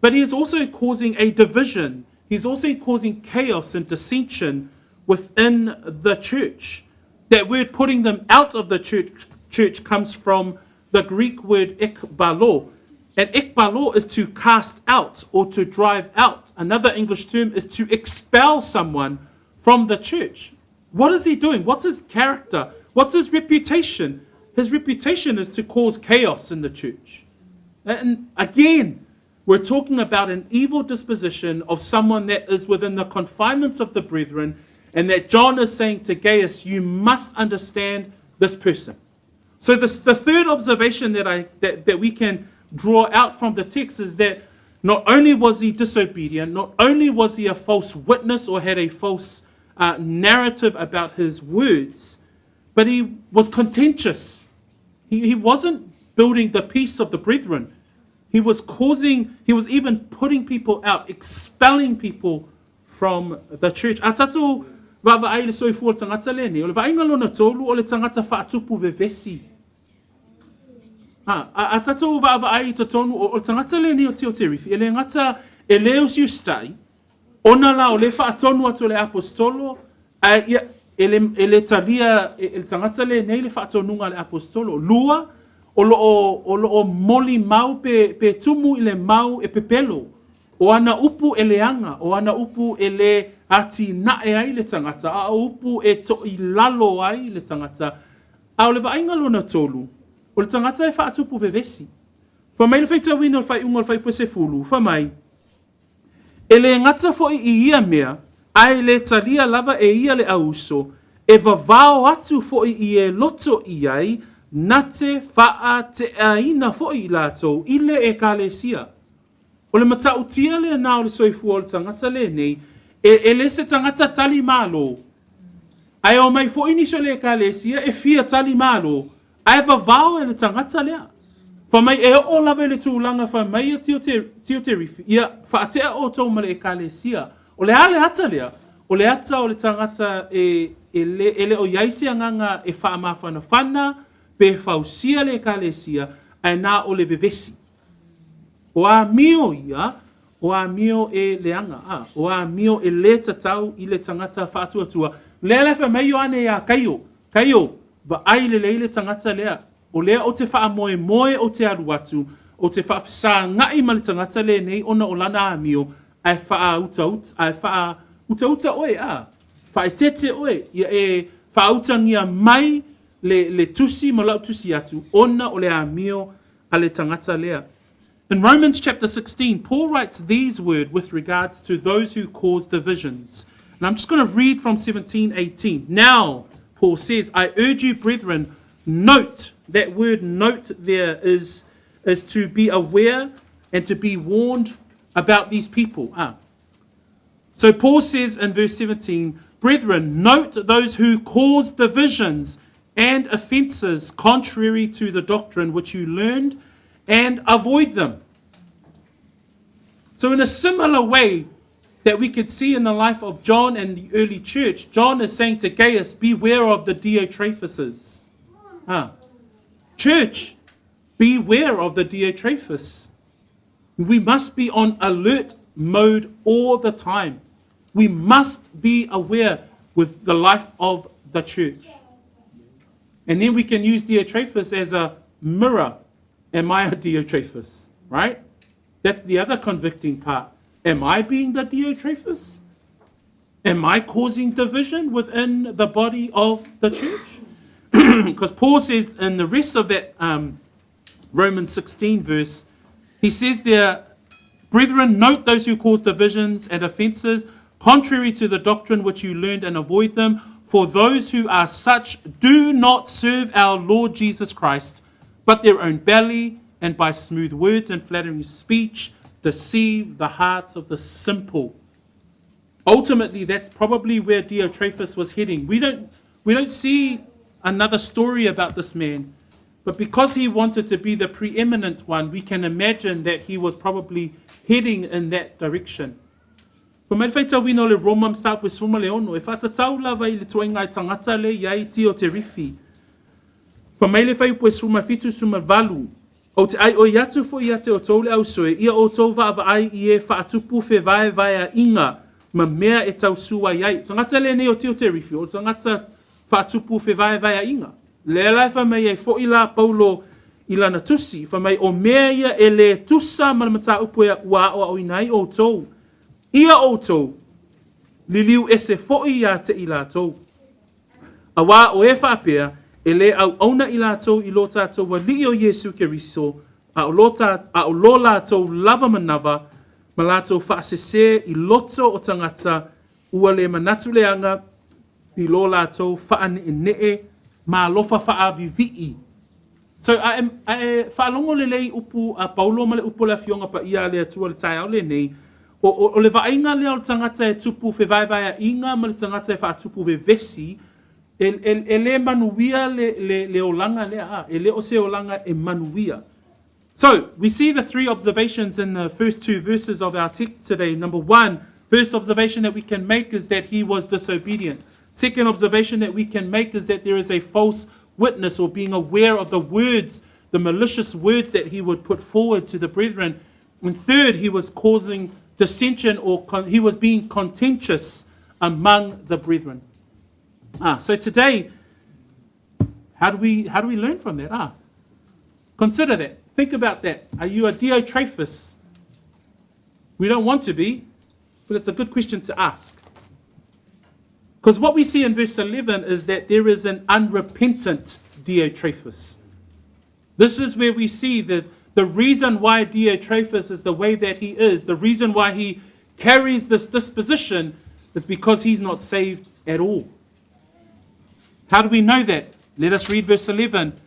but he is also causing a division. He's also causing chaos and dissension within the church. That word putting them out of the church comes from the Greek word ekbalo. And ekbalo is to cast out or to drive out. Another English term is to expel someone from the church. What is he doing? What's his character? What's his reputation? His reputation is to cause chaos in the church. And again, we're talking about an evil disposition of someone that is within the confinements of the brethren, and that John is saying to Gaius, you must understand this person. So the third observation that we can draw out from the text is that not only was he disobedient, not only was he a false witness or had a false narrative about his words, but he was contentious. He wasn't building the peace of the brethren. He was even putting people out, expelling people from the church. Atatu vava ai le soifua tangata leni, o le vainga lona tolu o le tangata whaatupu vevesi. Atatu vava ai to tonu o le tangata leni o tio te rifi, ele ngata eleus justai, ona la o le whaatonu atu le apostolo, ele talia, ele tangata leni le whaatonunga le apostolo, lua, o lo moli mau pe tumu ile mau e pepelo. O ana upu ele anga, o ana upu ele ati nae ai le tangata, a upu e to i lalo ai le tangata. A o le vainga lona tolu, o le tangata e whaatupu vevesi. Whamai le whaita wina o le whai unga o le whai puse fulu, whamai. Ele ngata fo i ia mea, ai le talia lava e ia le auso, e vavao atu fo i e loto i ai, nate faa te aina fo i lato, ile e kalesia. O le matautia le nao le soifua o le tangata le nei, e le se tangata tali malo. Ai o mai fo ini so le kalesia, e fia tali malo. Ai vavao e le tangata lea. Fa mai e o lave le tūlanga fa mai a tio te rifi. Ia whaatea o tau ma le kalesia. O le ale ata lea. O le ata o le tangata e le o yaisi anganga e whaamawhana whana, pe fausia le kalesia, ai nā o le vevesi. O amio ia, o amio e leanga, o amio e le tatau i le tangata whaatuatua. Lea fa mai Ioane ia kaio, ba ai le leile tangata lea. O lea o te wha moe o te aruatu, o te wha sa ngai ma le tangata le nei ona o lana amio, ai wha uta oe Wha e tete oe, ia e whaautangia mai le tusi ma lau tusi atu, ona o le amio a le tangata lea. In Romans chapter 16, Paul writes these words with regards to those who cause divisions. And I'm just going to read from 17:18. Now, Paul says, I urge you, brethren, note, that word note there is to be aware and to be warned about these people. So Paul says in verse 17, brethren, note those who cause divisions and offenses contrary to the doctrine which you learned, and avoid them. So in a similar way that we could see in the life of John and the early church, John is saying to Gaius, beware of the Diotrephuses. Church, beware of the Diotrephes. We must be on alert mode all the time. We must be aware with the life of the church. And then we can use Diotrephes as a mirror. Am I a Diotrephes? Right? That's the other convicting part. Am I being the Diotrephes? Am I causing division within the body of the church? Because Paul says in the rest of that Romans 16 verse, he says there, brethren, note those who cause divisions and offenses, contrary to the doctrine which you learned, and avoid them. For those who are such do not serve our Lord Jesus Christ, but their own belly, and by smooth words and flattering speech deceive the hearts of the simple. Ultimately, that's probably where Diotrephes was heading. We don't see another story about this man, but because he wanted to be the preeminent one, we can imagine that he was probably heading in that direction. Ko mai whai tau wino le Romam start with swuma le ono, e whata tau lava I le toinga I tangata le iai tio te rifi. Ko mai le whai pue swuma fitu swuma valu, o te ai o iatu fo iate o tau le au soe, ia o tau wa ava ai I e whaatupu fe vai vai a inga, ma mea e tau sua iai. Tangata le ne o tio te rifi, o tangata whaatupu fe vai vai a inga. Le lai wha mai e fo ila paulo ila na tusi, wha mai o mea ia e le tusa malamata upu e ua o au inai o tau. Ia o tau, liliu ese fo'i ia te ila tau. A wā o e whapea, e le au auna ila tau I lo tātou wa li o Yesu Keriso, a o lo tātou lava manawa, ma lātou whaasese I loto o tangata, ua le manatu leanga, I lo lātou whaane e nee, ma lofa whaavivi'i. So, whaalongo le lei upu, a paulo ma le upu la fionga pa ia le atua le tai au le nei, o le vainga lea o le tangata e tupu fe vai vai a inga ma le tangata e whaatupu ve vesi, e le manuia le olanga lea, e le o se olanga e manuia. So, we see the three observations in the first two verses of our text today. Number one, first observation that we can make is that he was disobedient. Second observation that we can make is that there is a false witness, or being aware of the words, the malicious words that he would put forward to the brethren. And third, he was causing dissension, or he was being contentious among the brethren. So today, how do we learn from that? Consider that. Think about that. Are you a Diotrephes? We don't want to be, but it's a good question to ask. Because what we see in verse 11 is that there is an unrepentant Diotrephes. This is where we see that the reason why Diotrephes is the way that he is, the reason why he carries this disposition, is because he's not saved at all. How do we know that? Let us read verse 11.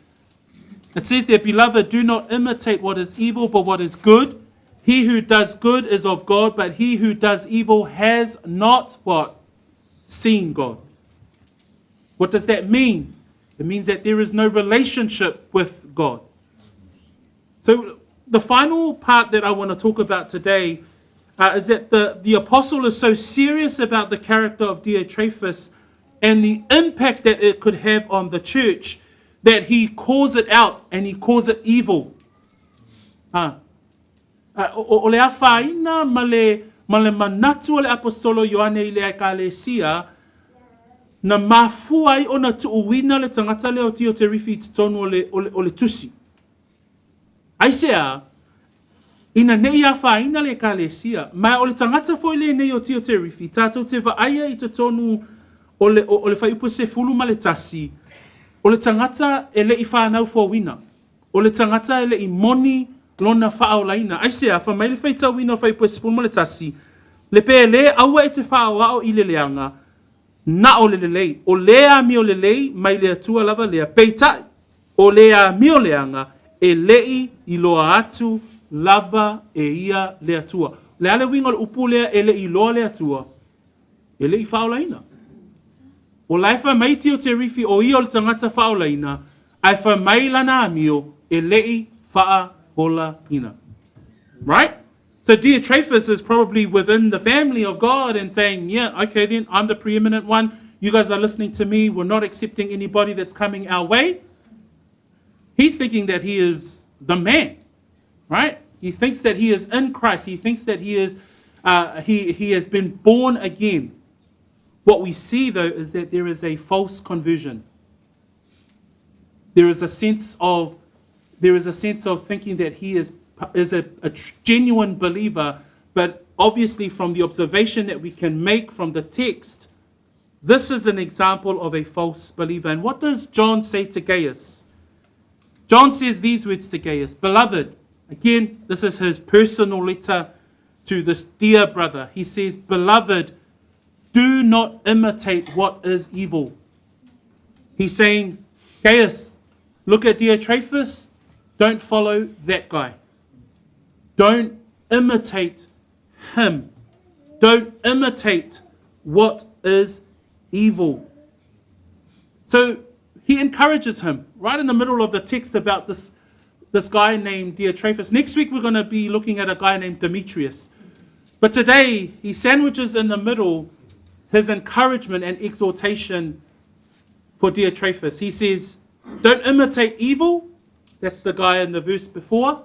It says there, beloved, do not imitate what is evil, but what is good. He who does good is of God, but he who does evil has not what? Seen God. What does that mean? It means that there is no relationship with God. So the final part that I want to talk about today is that the apostle is so serious about the character of Diotrephes and the impact that it could have on the church, that he calls it out and he calls it evil. O le awhaina ma le manatu o le apostolo Ioane I le ekalesia, na mafuai o na tuuina le tangata leo tio te rifi tonu o le tusi. Aisea, ina nei awhaina le ekalesia, mai o le tangata foi le nei o tio te rifi, tātou te vaaia I te tonu o le whaiupu se fulu ma le tasi, o le tangata e le I whanau whawina, o le tangata e le I moni lona whaolaina. Ai sea, wha mai le whaitau wina o whaiupu se fulu ma le tasi, le pe le aua e te whaoao I le leanga, na o le lei, o lea mi o le lei, mai le atua lava lea, peitai, o lea mi o leanga, e lei I loa atu lava e ia le atua. Le ale winga le upu lea e le I loa le atua, e le I whaolaina. O lai wha maiti o te rifi o I o le tangata whaolaina, ai wha mai lana amio e le I whaolaina. Right? So Diotrephes is probably within the family of God and saying, yeah, okay then, I'm the preeminent one. You guys are listening to me. We're not accepting anybody that's coming our way. He's thinking that he is the man, right? He thinks that he is in Christ. He thinks that he is, he has been born again. What we see though is that there is a false conversion. There is a sense of thinking that he is a genuine believer, but obviously from the observation that we can make from the text, this is an example of a false believer. And what does John say to Gaius? John says these words to Gaius, beloved. Again, this is his personal letter to this dear brother. He says, beloved, do not imitate what is evil. He's saying, Gaius, look at Diotrephes, don't follow that guy. Don't imitate him. Don't imitate what is evil. So he encourages him right in the middle of the text about this guy named Diotrephes. Next week we're going to be looking at a guy named Demetrius. But today he sandwiches in the middle his encouragement and exhortation for Diotrephes. He says, don't imitate evil. That's the guy in the verse before.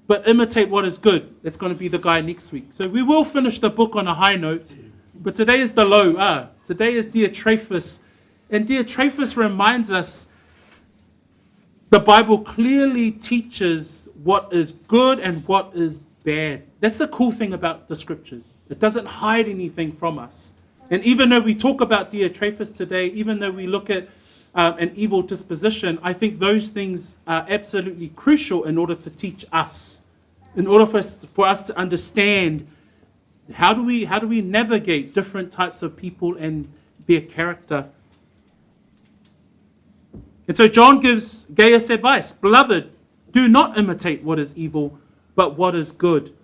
But imitate what is good. That's going to be the guy next week. So we will finish the book on a high note. But today is the low. Today is Diotrephes. And Diotrephes reminds us the Bible clearly teaches what is good and what is bad. That's the cool thing about the scriptures. It doesn't hide anything from us. And even though we talk about Diotrephes today, even though we look at an evil disposition, I think those things are absolutely crucial in order to teach us, in order for us to understand how do we navigate different types of people and their character. And so John gives Gaius advice, beloved, do not imitate what is evil, but what is good.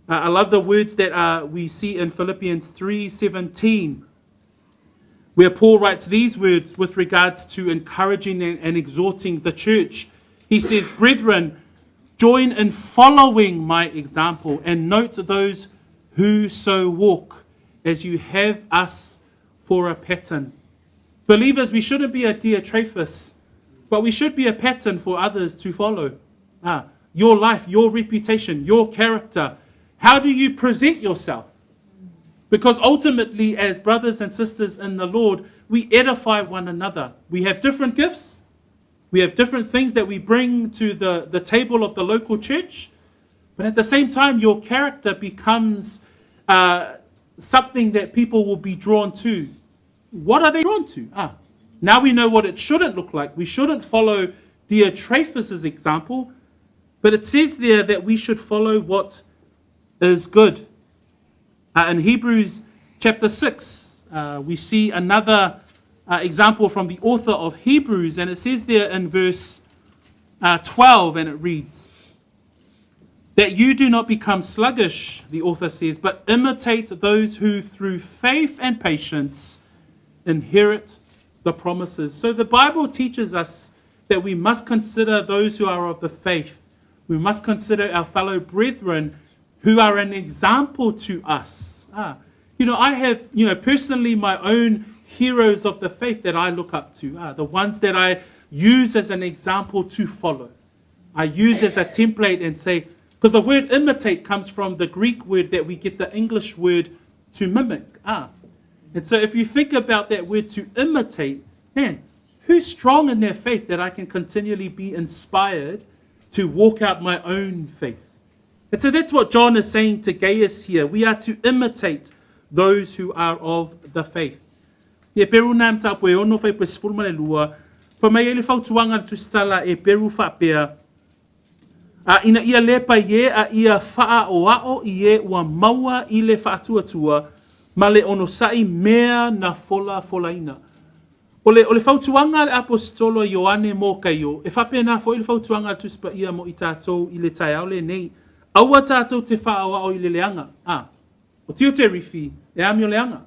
I love the words that we see in Philippians 3:17, where Paul writes these words with regards to encouraging and exhorting the church. He says, brethren, join in following my example and note those who so walk as you have us for a pattern. Believers, we shouldn't be a Diotrephes, but we should be a pattern for others to follow. Your life, your reputation, your character. How do you present yourself? Because ultimately, as brothers and sisters in the Lord, we edify one another. We have different gifts. We have different things that we bring to the table of the local church. But at the same time, your character becomes something that people will be drawn to. What are they drawn to? Now we know what it shouldn't look like. We shouldn't follow Diotrephes' example. But it says there that we should follow what is good. In Hebrews chapter 6, we see another example from the author of Hebrews, and it says there in verse 12, and it reads, that you do not become sluggish, the author says, but imitate those who through faith and patience inherit the promises. So the Bible teaches us that we must consider those who are of the faith. We must consider our fellow brethren who are an example to us. I have, personally my own heroes of the faith that I look up to, the ones that I use as an example to follow. I use as a template and say, because the word imitate comes from the Greek word that we get the English word to mimic. And so if you think about that word to imitate, man, who's strong in their faith that I can continually be inspired to walk out my own faith? And so that's what John is saying to Gaius here. We are to imitate those who are of the faith. E peru na mta po e ono fai po sifuru male lua, pa mai ele fautuanga tu stala e peru whapea, a ina ia lepa ie a ia faa o ao ie ua maua i le faatuatua, ma le ono sai mea na fola ina. O le fautuanga le apostolo Ioane mo kaio, e whapea na fo i le fautuanga tu spa ia mo i tātou i le tai au le nei, aua tātou te faa o ao i le leanga. O tio te rifi, e amio leanga.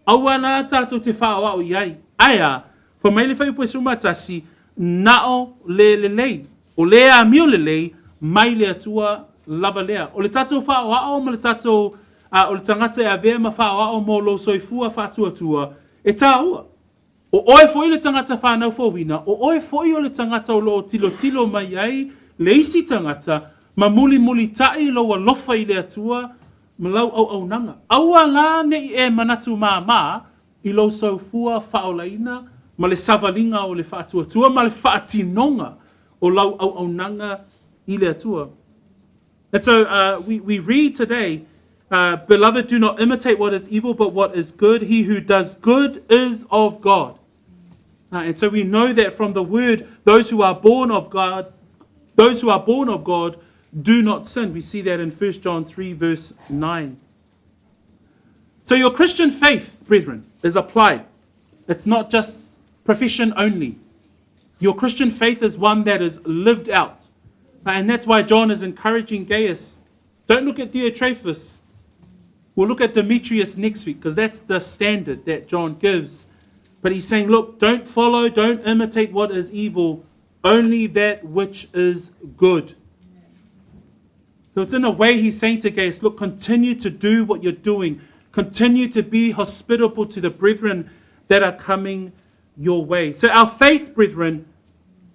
Aua na tātou te faa o ao i ai. Aia, fa mai le whaipo e sumatasi, nao le lei, o le amio le lei, mai le atua lava lea. O le tātou wha o ao, ma le tātou, o le tangata e avea ma wha o ao mo lo soifua wha tua, e tā ua. O oe foi le tangata whanau fōwina, o oe foi o le tangata o lo tilo mai ai, le isi tangata, ma muli tai lo wa lofa i le atua, ma lau au nanga. Aua la ne i e manatu mā, i lo soifua wha o laina, ma le savalinga o le wha tua, ma le wha tinonga o lau au nanga, and so we read today, beloved, do not imitate what is evil, but what is good. He who does good is of God. And so we know that from the word, those who are born of God do not sin. We see that in 1 John 3 verse 9. So your Christian faith, brethren, is applied. It's not just profession only. Your Christian faith is one that is lived out. And that's why John is encouraging Gaius. Don't look at Diotrephes. We'll look at Demetrius next week, because that's the standard that John gives. But he's saying, look, don't imitate what is evil, only that which is good. So it's in a way he's saying to Gaius, look, continue to do what you're doing. Continue to be hospitable to the brethren that are coming your way. So our faith, brethren,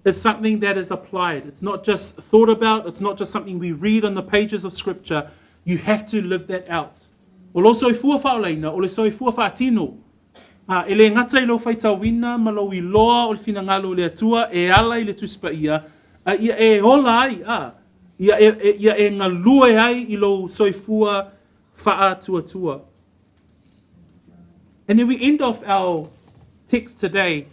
is something that is applied. It's not just thought about. It's not just something we read on the pages of Scripture. You have to live that out. O lo soifua whaoleina, o le soifua whaatino. E le ngata i lo whaitawina, ma lo i loa o le finangalo le atua, e ala i le tuspa ia, ia e ola ai, ia e ngalue ai i lo soifua whaatua. And then we end off our text today,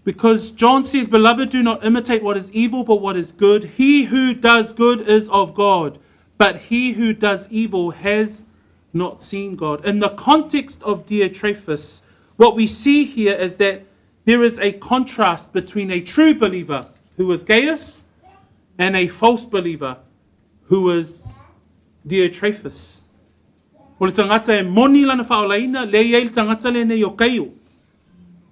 because John says, beloved, do not imitate what is evil, but what is good. He who does good is of God, but he who does evil has not seen God. In the context of Diotrephes, what we see here is that there is a contrast between a true believer, who is Gaius, and a false believer, who is Diotrephes. O le tangata e moni lana whaolaina, le iei tangata le nei o kaio.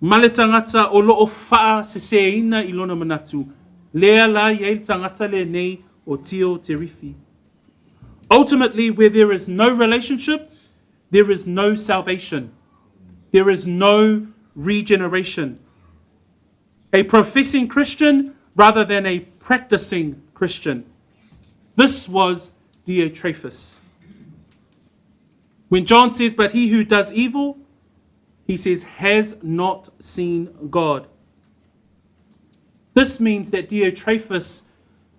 Male tangata o loo faa se seina I lona manatu. Lea la iei tangata le nei o tio te rifi. Ultimately, where there is no relationship, there is no salvation. There is no regeneration. A professing Christian rather than a practicing Christian. This was Diotrephes. When John says, but he who does evil, he says, has not seen God. This means that Diotrephes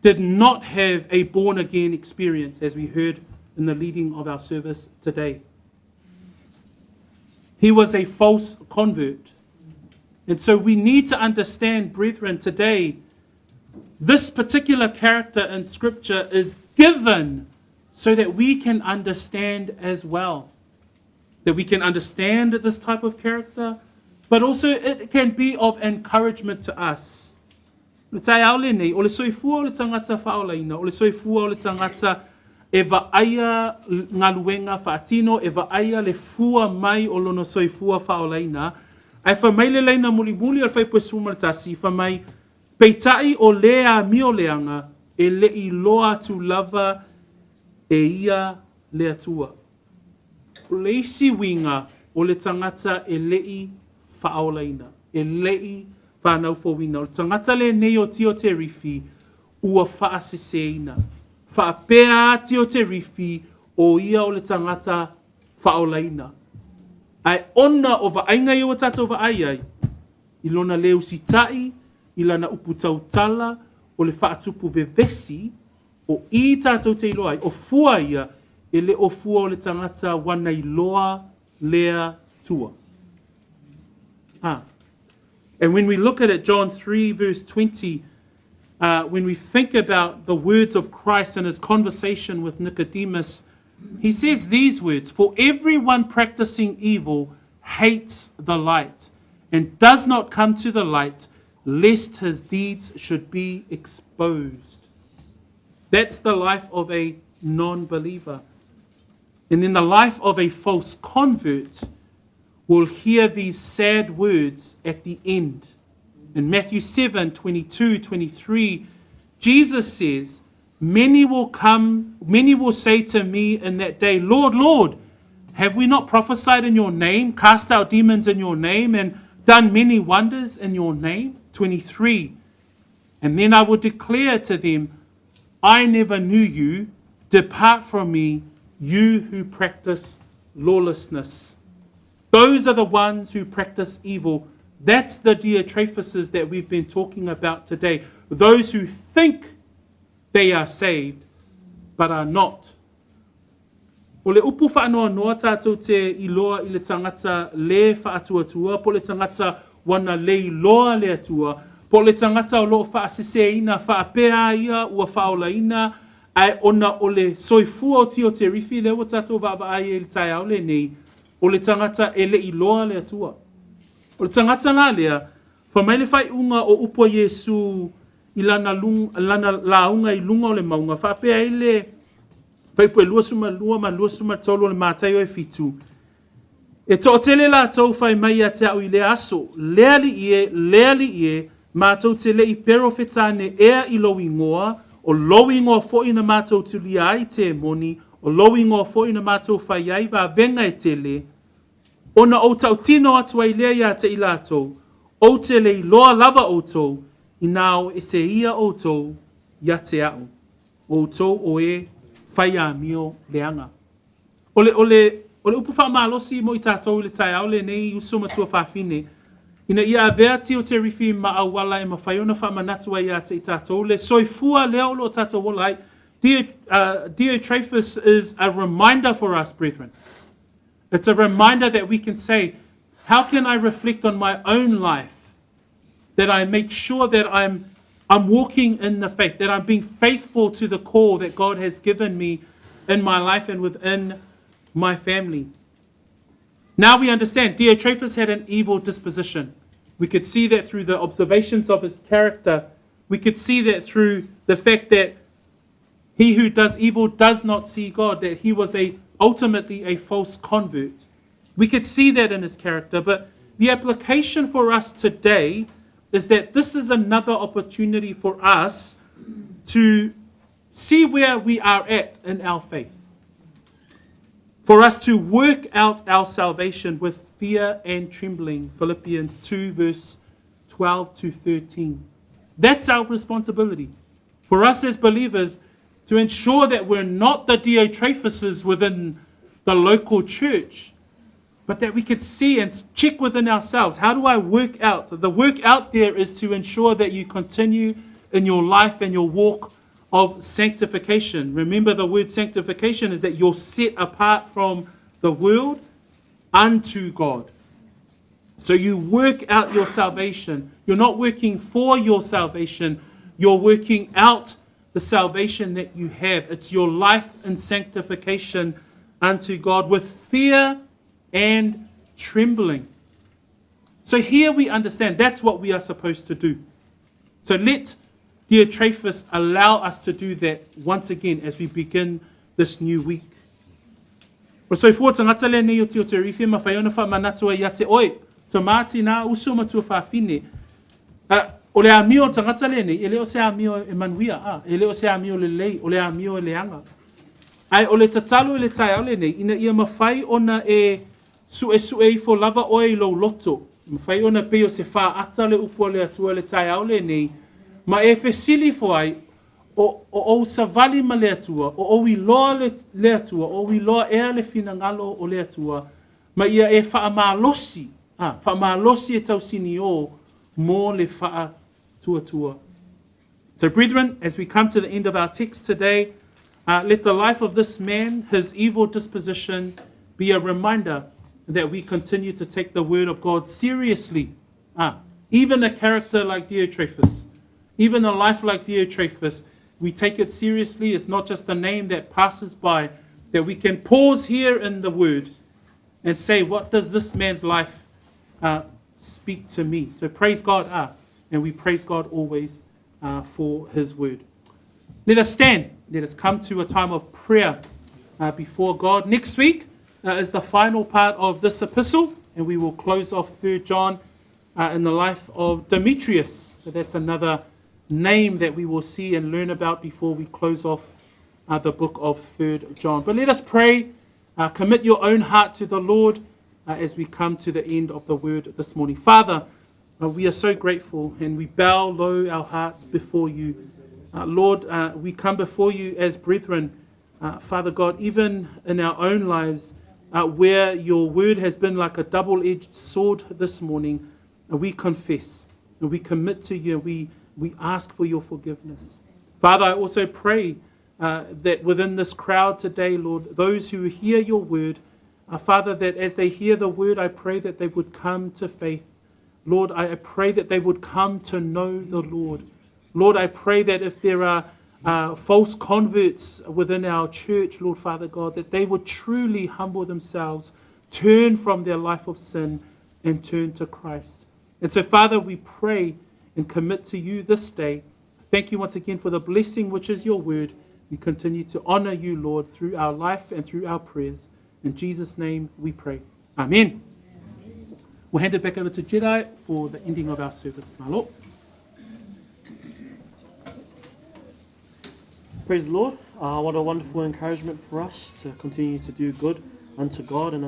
did not have a born-again experience, as we heard in the leading of our service today. He was a false convert. And so we need to understand, brethren, today, this particular character in Scripture is given so that we can understand as well. That we can understand this type of character, but also it can be of encouragement to us. O le soifua o le tangata whaolaina, o le soifua o le tangata e vaaia ngaluenga whaatino, e vaaia le fua mai o lono soifua whaolaina, ai whamai le leina muli al whaipuesuma le tasi, whamai peitai o lea mio leanga, e le I loa tu lava e ia le atua. O le isi winga o le tangata e lei whaolaina, e lei whanau fōwina. O le tangata le nei o tio te rifi, ua whaaseseina. Whaapea tio te rifi o ia o le tangata whaolaina. Ai ona o vaainga I o tatou vaaiai, I lona leo sitai, I lana upu tautala, o le whaatupu vevesi, o I tatou te iloai, o fua ia, e le ofua o le tangata wana I loa lea tua. And when we look at it, John 3 verse 20, when we think about the words of Christ and his conversation with Nicodemus, he says these words, "For everyone practicing evil hates the light and does not come to the light, lest his deeds should be exposed." That's the life of a non-believer. And in the life of a false convert, we'll hear these sad words at the end. In Matthew 7, 22, 23, Jesus says, many will say to me in that day, "Lord, Lord, have we not prophesied in your name, cast out demons in your name, and done many wonders in your name?" 23, "And then I will declare to them, I never knew you. Depart from me, you who practice lawlessness." Those are the ones who practice evil. That's the Diotrephuses that we've been talking about today. Those who think they are saved, but are not. O le upu whaanoa noa tātou te iloa I le tangata le whaatuatua, po le tangata wana le iloa le atua, po le tangata o loo whaasiseina, whaapea ia, ua whaolaina, ai ona o le soifua o tio te rifi, le o tātou whaavai e le tai au le nei, o le tangata e le iloa le atua. O le tangata nā lea, whamaile whai unga o upo Yesu I lana launga I lunga o le maunga, whaapea I le whaipue lua suma tolo le mātai o e fitu. E to tele la tau whai mai a te au I le aso, leali ie, mātou te le I pero whetane ea I lowi ngoa, o lowi ngoa fo I na mātou tuli ai te moni, o lowi ngoa fo I na mātou whai ai wa venga e tele, ona o tau tino atu ai lea ia te ilatou, o te le loa lava o tou, I nao e se ia o tou, ia te au, o tou o e whai amio leanga. Ole upu wha malosi mo I tātou le tai au le nei usuma tua whawhine, ina ia avea ti o te rifi ma awala e ma whaiona wha manatua ia te I tātou, le soifua leo lo tātou wolai. Diotrephes is a reminder for us, brethren. It's a reminder that we can say, how can I reflect on my own life? That I make sure that I'm walking in the faith, that I'm being faithful to the call that God has given me in my life and within my family. Now we understand Diotrephes had an evil disposition. We could see that through the observations of his character. We could see that through the fact that he who does evil does not see God, that he was ultimately a false convert. We could see that in his character, but the application for us today is that this is another opportunity for us to see where we are at in our faith. For us to work out our salvation with fear and trembling. Philippians 2 verse 12 to 13. That's our responsibility. For us as believers to ensure that we're not the Diotrephuses within the local church, but that we could see and check within ourselves. How do I work out? The work out there is to ensure that you continue in your life and your walk of sanctification. Remember, the word sanctification is that you're set apart from the world unto God. So you work out your salvation. You're not working for your salvation. You're working out the salvation that you have. It's your life in sanctification unto God with fear and trembling. So here we understand that's what we are supposed to do. So let Diotrephes allow us to do that once again as we begin this new week. So for tangata le nei o te rifi ma whaiona wha manatua ia te oi, te māti nā usuma tua whawhine. O le amio tangata le nei, e leo se amio e manuia, e leo se amio le lei, o le amio e leanga. Ai o le tatalo e le tai au le nei, ina ia mawhai ona e sue I fo lava oi lo loto. Mawhai ona pe o se wha ata le upo le atua le tai au le nei, ma e fesili fo ai, o savali ma le atua, o I loa le atua, o I loa ea le finangalo o le atua, ma ia e wha malosi e tau sini o mo le wha tua. So brethren, as we come to the end of our text today, Let the life of this man, his evil disposition, be a reminder that we continue to take the word of God seriously. Even a character like Diotrephes, even a life like Diotrephes, we take it seriously. It's not just a name that passes by, that we can pause here in the word and say, what does this man's life speak to me? So praise God, and we praise God always for his word. Let us stand. Let us come to a time of prayer before God. Next week is the final part of this epistle, and we will close off 3 John in the life of Demetrius. So that's another name that we will see and learn about before we close off the book of 3 John. But let us pray. Commit your own heart to the Lord as we come to the end of the word this morning. Father, we are so grateful, and we bow low our hearts before you. Lord, we come before you as brethren, Father God, even in our own lives, where your word has been like a double-edged sword this morning. We confess and we commit to you. We ask for your forgiveness. Father, I also pray that within this crowd today, Lord, those who hear your word, Father, that as they hear the word, I pray that they would come to faith. Lord, I pray that they would come to know the Lord. Lord, I pray that if there are false converts within our church, Lord Father God, that they would truly humble themselves, turn from their life of sin, and turn to Christ. And so, Father, we pray and commit to you this day. Thank you once again for the blessing which is your word. We continue to honor you, Lord, through our life and through our prayers. In Jesus' name we pray. Amen. We'll hand it back over to Jedidiah for the ending of our service. My Lord. Praise the Lord. What a wonderful encouragement for us to continue to do good unto God and